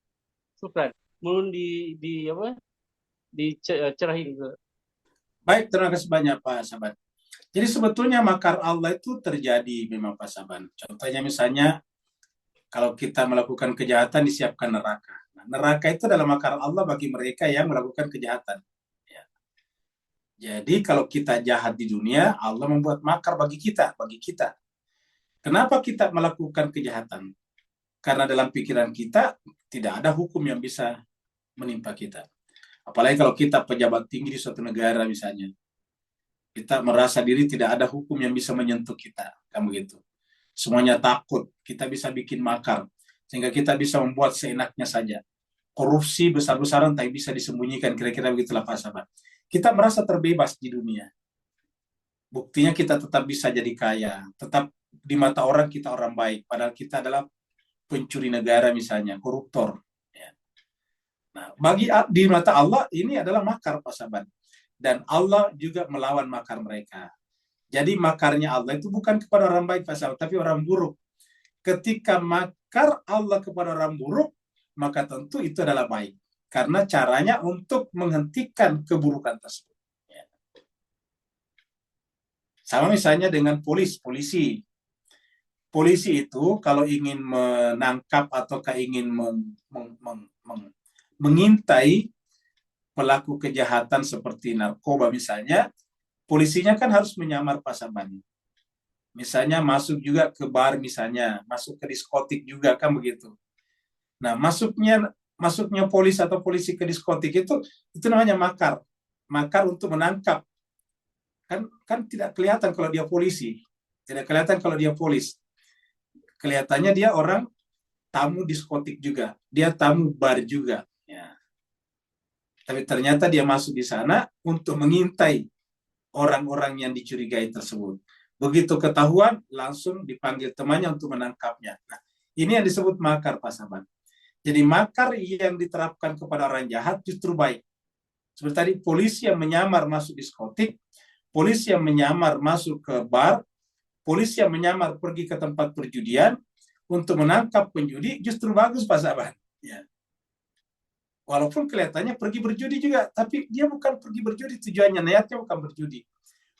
Syukran. Mohon dicerahin. Baik, terima kasih banyak Pak Saban. Jadi sebetulnya makar Allah itu terjadi memang Pak Saban. Contohnya misalnya kalau kita melakukan kejahatan disiapkan neraka. Nah, neraka itu adalah makar Allah bagi mereka yang melakukan kejahatan. Ya. Jadi kalau kita jahat di dunia, Allah membuat makar bagi kita. Kenapa kita melakukan kejahatan? Karena dalam pikiran kita tidak ada hukum yang bisa menimpa kita. Apalagi kalau kita pejabat tinggi di suatu negara misalnya. Kita merasa diri tidak ada hukum yang bisa menyentuh kita. Kamu gitu. Semuanya takut. Kita bisa bikin makar. Sehingga kita bisa membuat seenaknya saja. Korupsi besar-besaran tapi bisa disembunyikan. Kira-kira begitulah Pak Sahabat. Kita merasa terbebas di dunia. Buktinya kita tetap bisa jadi kaya. Tetap di mata orang kita orang baik. Padahal kita adalah pencuri negara misalnya. Koruptor. Nah, di mata Allah ini adalah makar Pak Sahabat. Dan Allah juga melawan makar mereka. Jadi makarnya Allah itu bukan kepada orang baik Pak Sahabat, tapi orang buruk. Ketika makar Allah kepada orang buruk, maka tentu itu adalah baik. Karena caranya untuk menghentikan keburukan tersebut. Sama misalnya dengan polisi. Polisi itu kalau ingin menangkap atau ingin mengintai pelaku kejahatan seperti narkoba misalnya, polisinya kan harus menyamar pasaban. Misalnya masuk juga ke bar, misalnya masuk ke diskotik juga kan begitu. Nah, masuknya polisi ke diskotik itu namanya makar. Makar untuk menangkap. Kan tidak kelihatan kalau dia polisi. Tidak kelihatan kalau dia polis. Kelihatannya dia orang tamu diskotik juga. Dia tamu bar juga. Ya. Tapi ternyata dia masuk di sana untuk mengintai orang-orang yang dicurigai tersebut. Begitu ketahuan, langsung dipanggil temannya untuk menangkapnya. Nah, ini yang disebut makar, Pak Sahabat. Jadi makar yang diterapkan kepada orang jahat justru baik. Seperti tadi, polisi yang menyamar masuk diskotik, polisi yang menyamar masuk ke bar, polisi yang menyamar pergi ke tempat perjudian untuk menangkap penjudi justru bagus, Pak Sahabat. Ya. Walaupun kelihatannya pergi berjudi juga, tapi dia bukan pergi berjudi, tujuannya, niatnya bukan berjudi,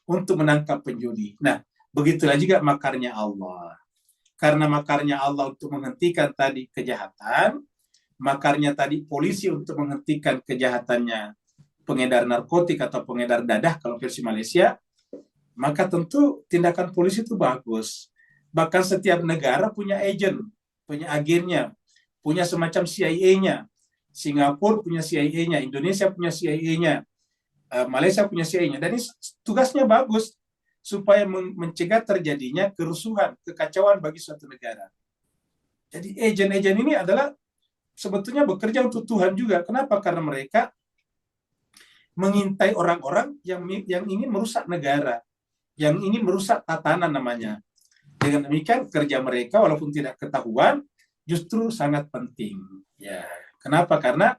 untuk menangkap penjudi. Nah, begitulah juga makarnya Allah. Karena makarnya Allah untuk menghentikan tadi kejahatan, makarnya tadi polisi untuk menghentikan kejahatannya pengedar narkotik atau pengedar dadah kalau versi Malaysia, maka tentu tindakan polisi itu bagus. Bahkan setiap negara punya agen, punya agennya, punya semacam CIA-nya. Singapura punya CIA-nya, Indonesia punya CIA-nya, Malaysia punya CIA-nya. Dan ini tugasnya bagus supaya mencegah terjadinya kerusuhan, kekacauan bagi suatu negara. Jadi agen-agen ini adalah sebetulnya bekerja untuk Tuhan juga. Kenapa? Karena mereka mengintai orang-orang yang ingin merusak negara, yang ingin merusak tatanan namanya. Dengan demikian kerja mereka walaupun tidak ketahuan justru sangat penting. Ya, kenapa? Karena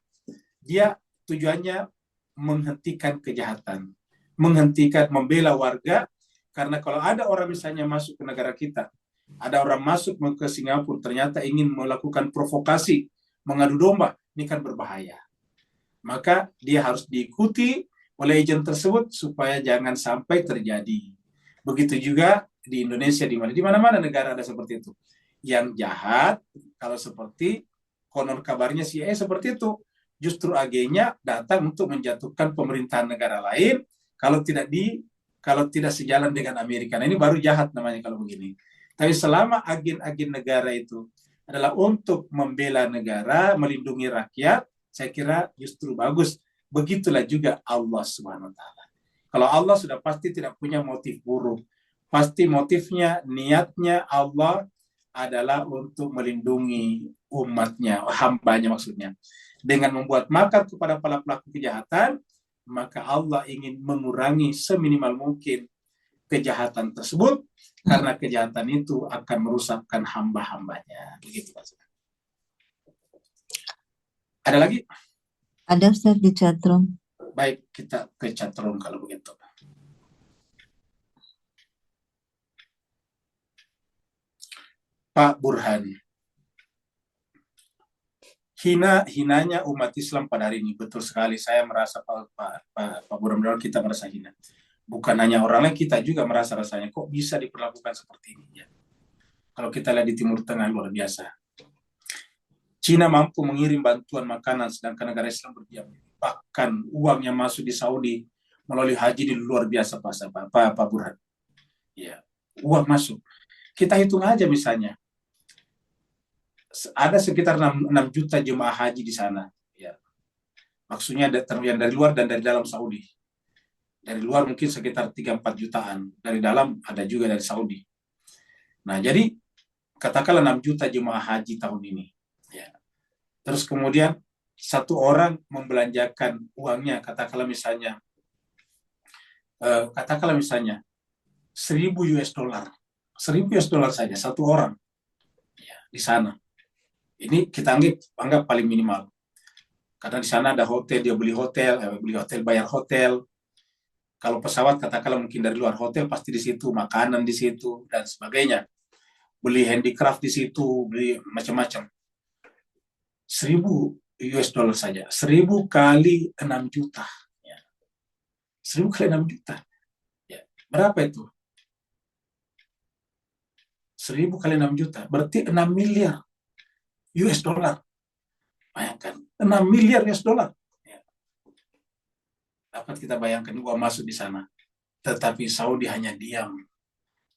dia tujuannya menghentikan kejahatan, menghentikan, membela warga. Karena kalau ada orang misalnya masuk ke negara kita, ada orang masuk ke Singapura ternyata ingin melakukan provokasi, mengadu domba, ini kan berbahaya. Maka dia harus diikuti oleh agen tersebut supaya jangan sampai terjadi. Begitu juga di Indonesia, di mana-mana negara ada seperti itu. Yang jahat, kalau seperti konon kabarnya CIA seperti itu, justru agennya datang untuk menjatuhkan pemerintahan negara lain kalau tidak sejalan dengan Amerika. Nah, ini baru jahat namanya kalau begini. Tapi selama agen-agen negara itu adalah untuk membela negara, melindungi rakyat, saya kira justru bagus. Begitulah juga Allah Subhanahu wa taala. Kalau Allah sudah pasti tidak punya motif buruk. Pasti motifnya, niatnya Allah adalah untuk melindungi umatnya, hambanya maksudnya. Dengan membuat makar kepada para pelaku kejahatan, maka Allah ingin mengurangi seminimal mungkin kejahatan tersebut, karena kejahatan itu akan merusakkan hamba-hambanya. Begitu, Pak. Ada lagi? Ada Ustaz di chatroom. Baik, kita ke chatroom kalau begitu. Pak Burhan. Hinanya umat Islam pada hari ini. Betul sekali, saya merasa Pak Burhan, kita merasa hina. Bukan hanya orang lain, kita juga merasa rasanya kok bisa diperlakukan seperti ini. Ya. Kalau kita lihat di Timur Tengah luar biasa. Cina mampu mengirim bantuan makanan sedangkan negara Islam berdiam. Bahkan uang yang masuk di Saudi melalui haji di luar biasa, Pak Burhan. Ya, uang masuk. Kita hitung aja misalnya. Ada sekitar 6 juta jemaah haji di sana. Ya. Maksudnya yang dari luar dan dari dalam Saudi. Dari luar mungkin sekitar 3-4 jutaan. Dari dalam ada juga dari Saudi. Nah, jadi katakanlah 6 juta jemaah haji tahun ini. Ya. Terus kemudian satu orang membelanjakan uangnya, katakanlah misalnya 1.000 US dollar. 1.000 US dollar saja, satu orang. Ya, di sana. Ini kita anggap paling minimal. Karena di sana ada hotel, dia beli hotel, bayar hotel. Kalau pesawat katakanlah mungkin dari luar, hotel pasti di situ, makanan di situ dan sebagainya. Beli handicraft di situ, beli macam-macam. 1.000 US dollar saja. 1.000 kali 6 juta. Ya. 1.000 kali 6 juta. Ya. Berapa itu? 1.000 kali 6 juta. Berarti 6 miliar US dollar. Bayangkan, 6 miliar US dollar. Ya. Dapat kita bayangkan uang masuk di sana. Tetapi Saudi hanya diam,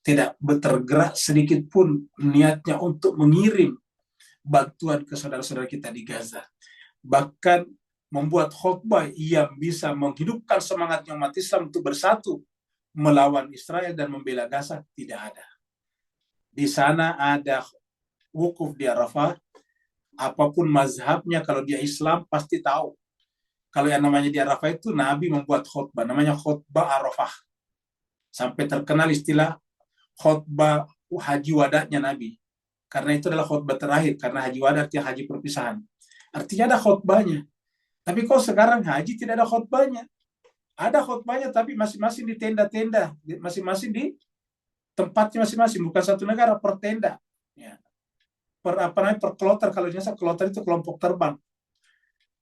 tidak bergerak sedikit pun niatnya untuk mengirim bantuan ke saudara-saudara kita di Gaza. Bahkan membuat khutbah yang bisa menghidupkan semangatnya umat Islam untuk bersatu melawan Israel dan membela Gaza, tidak ada. Di sana ada wukuf di Arafah, apapun mazhabnya, kalau dia Islam pasti tahu. Kalau yang namanya di Arafah itu Nabi membuat khutbah, namanya khutbah Arafah. Sampai terkenal istilah khutbah haji wadahnya Nabi. Karena itu adalah khutbah terakhir, karena haji wadah artinya haji perpisahan. Artinya ada khutbahnya. Tapi kok sekarang haji tidak ada khutbahnya? Ada khutbahnya, tapi masing-masing di tenda-tenda, masing-masing di tempatnya masing-masing, bukan satu negara, per tenda. Ya. Per kloter, kalau biasa kloter itu kelompok terbang.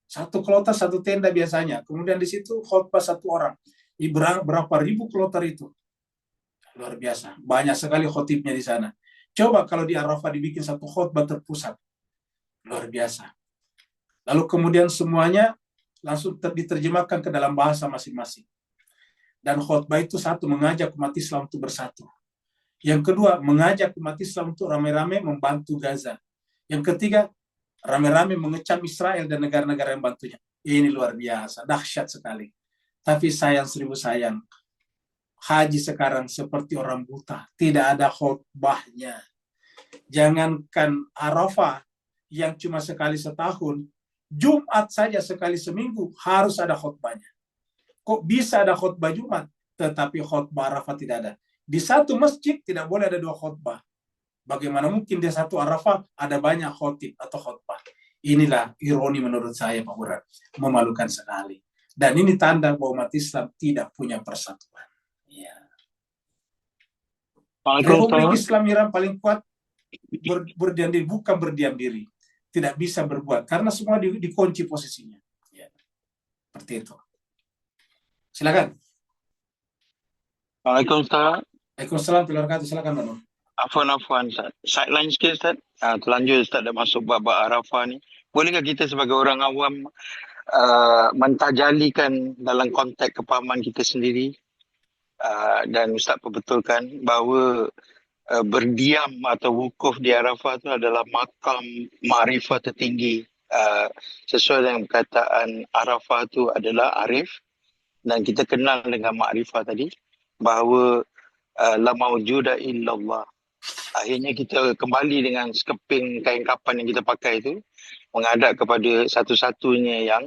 Satu kloter, satu tenda biasanya. Kemudian di situ khutbah satu orang. Berapa ribu kloter itu. Luar biasa. Banyak sekali khotibnya di sana. Coba kalau di Arafah dibikin satu khutbah terpusat. Luar biasa. Lalu kemudian semuanya langsung diterjemahkan ke dalam bahasa masing-masing. Dan khutbah itu satu, mengajak umat Islam untuk bersatu. Yang kedua, mengajak umat Islam untuk ramai-ramai membantu Gaza. Yang ketiga, ramai-ramai mengecam Israel dan negara-negara yang bantunya. Ini luar biasa, dahsyat sekali. Tapi sayang seribu sayang, haji sekarang seperti orang buta, tidak ada khutbahnya. Jangankan Arafah yang cuma sekali setahun, Jumat saja sekali seminggu harus ada khutbahnya. Kok bisa ada khutbah Jumat, tetapi khutbah Arafah tidak ada? Di satu masjid tidak boleh ada dua khutbah. Bagaimana mungkin di satu Arafah ada banyak khotib atau khutbah? Inilah ironi menurut saya, Pak Buran. Memalukan sekali. Dan ini tanda bahwa umat Islam tidak punya persatuan. Ya. Republik Islam Iran paling kuat berdiam diri, bukan berdiam diri. Tidak bisa berbuat, karena semua dikunci posisinya. Ya. Seperti itu. Silakan. Waalaikumsalam. Waalaikumsalam, silakan Pak Nur. Afwan, Ustaz. Sideline sikit, Ustaz. Terlanjur Ustaz dah masuk bab Arafah ni. Bolehkah kita sebagai orang awam mentajalikan dalam konteks kepahaman kita sendiri, dan Ustaz perbetulkan bahawa berdiam atau wukuf di Arafah itu adalah makam ma'rifah tertinggi. Sesuai dengan perkataan Arafah itu adalah arif, dan kita kenal dengan ma'rifah tadi bahawa la mawjuda illallah. Akhirnya kita kembali dengan sekeping kain kapan yang kita pakai itu, menghadap kepada satu-satunya yang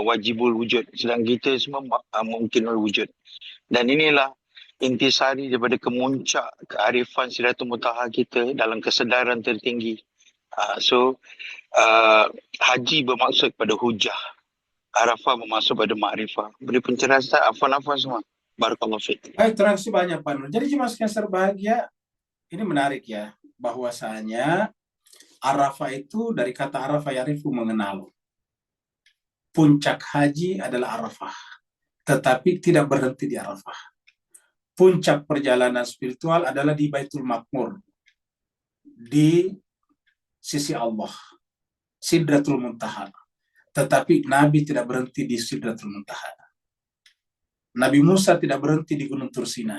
wajibul wujud, sedang kita semua mungkinul wujud. Dan inilah intisari daripada kemuncak kearifan Sidratul Muntaha kita dalam kesedaran tertinggi. Haji bermaksud pada hujah, Arafah bermaksud pada ma'rifah. Beri pencerahan Ustaz, afwan semua. Barakallahu fiik. Baik, terima kasih banyak Pak Nur. Jadi jemaah sekalian berbahagia, ini menarik ya, bahwasanya Arafah itu dari kata Arafah yarifu, mengenal. Puncak haji adalah Arafah, tetapi tidak berhenti di Arafah. Puncak perjalanan spiritual adalah di Baitul Maqmur, di sisi Allah, Sidratul Muntaha. Tetapi Nabi tidak berhenti di Sidratul Muntaha. Nabi Musa tidak berhenti di Gunung Tursina.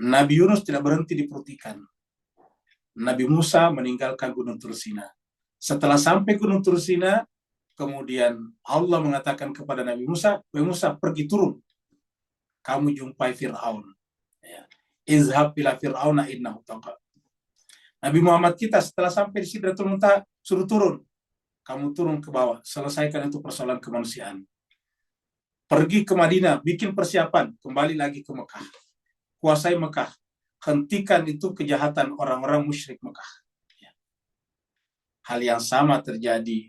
Nabi Yunus tidak berhenti di perut ikan. Nabi Musa meninggalkan Gunung Tursina. Setelah sampai Gunung Tursina, kemudian Allah mengatakan kepada Nabi Musa, "Wahai Musa, pergi turun. Kamu jumpai Fir'aun. Izhab ila Fir'auna innahu tagha." Nabi Muhammad kita setelah sampai di Sidratul Muntaha, suruh turun. Kamu turun ke bawah, selesaikan itu persoalan kemanusiaan. Pergi ke Madinah, bikin persiapan, kembali lagi ke Mekah. Kuasai Mekah. Hentikan itu kejahatan orang-orang musyrik Mekah. Hal yang sama terjadi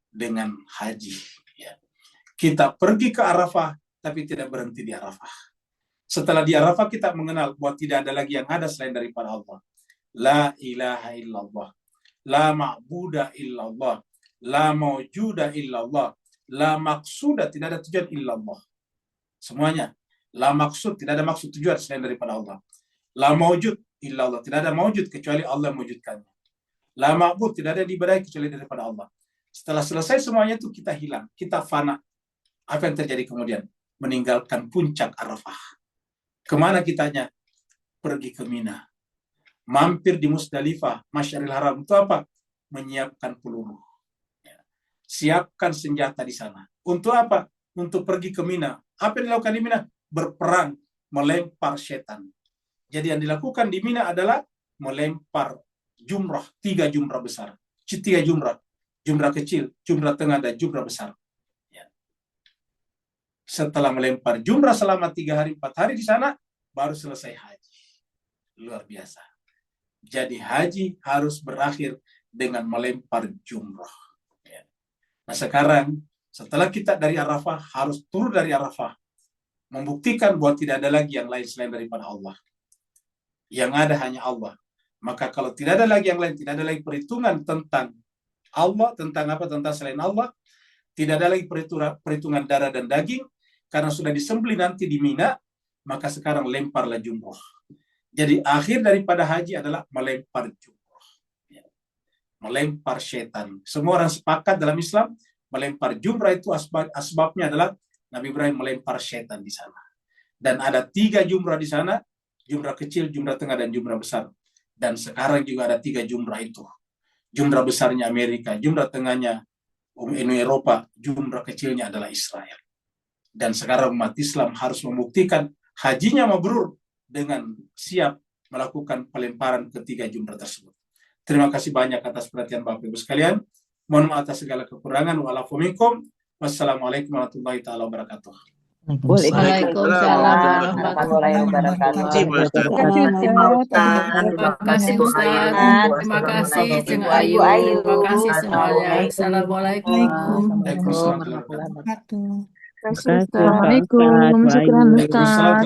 dengan haji. Kita pergi ke Arafah, tapi tidak berhenti di Arafah. Setelah di Arafah kita mengenal bahwa tidak ada lagi yang ada selain daripada Allah. La ilaha illallah. La ma'buda illallah. La mawjuda illallah. La maksuda, tidak ada tujuan illallah. Semuanya. La maksud, tidak ada maksud tujuan selain daripada Allah. La mawjud illallah, tidak ada mawjud kecuali Allah mewujudkannya. La ma'bud, tidak ada diibadahi kecuali daripada Allah. Setelah selesai semuanya itu kita hilang, kita fana. Apa yang terjadi kemudian? Meninggalkan puncak Arafah. Kemana kitanya? Pergi ke Mina. Mampir di Musdalifah, Masyaril Haram. Itu apa? Menyiapkan peluru. Siapkan senjata di sana. Untuk apa? Untuk pergi ke Mina. Apa yang dilakukan di Mina? Berperang, melempar setan. Jadi yang dilakukan di Mina adalah melempar jumrah, 3 jumrah besar. 3 jumrah. Jumrah kecil, jumrah tengah, dan jumrah besar. Setelah melempar jumrah selama 3 hari, 4 hari di sana, baru selesai haji. Luar biasa. Jadi haji harus berakhir dengan melempar jumrah. Nah sekarang, setelah kita dari Arafah, harus turun dari Arafah. Membuktikan bahwa tidak ada lagi yang lain selain daripada Allah. Yang ada hanya Allah. Maka kalau tidak ada lagi yang lain, tidak ada lagi perhitungan tentang Allah, tentang apa, tentang selain Allah, tidak ada lagi perhitungan darah dan daging, karena sudah disembelih nanti di Mina, maka sekarang lemparlah jumrah. Jadi akhir daripada haji adalah melempar jumrah. Melempar setan. Semua orang sepakat dalam Islam, melempar jumrah itu asbabnya adalah Nabi Ibrahim melempar setan di sana. Dan ada 3 jumrah di sana, jumrah kecil, jumrah tengah, dan jumrah besar. Dan sekarang juga ada 3 jumrah itu. Jumrah besarnya Amerika, jumrah tengahnya Eropa, jumrah kecilnya adalah Israel. Dan sekarang umat Islam harus membuktikan hajinya mabrur dengan siap melakukan pelemparan ketiga jumrah tersebut. Terima kasih banyak atas perhatian Bapak Ibu sekalian. Mohon maaf atas segala kekurangan. Wa'alafu minkum. Wassalamualaikum warahmatullahi taala wabarakatuh. Waalaikumsalam warahmatullahi wabarakatuh. Terima kasih Ustaz. Terima kasih Ceng Ayu. Terima kasih semuanya. Assalamualaikum. Waalaikumsalam warahmatullahi wabarakatuh. Assalamualaikum. Syukran Ustaz. Waalaikumsalam.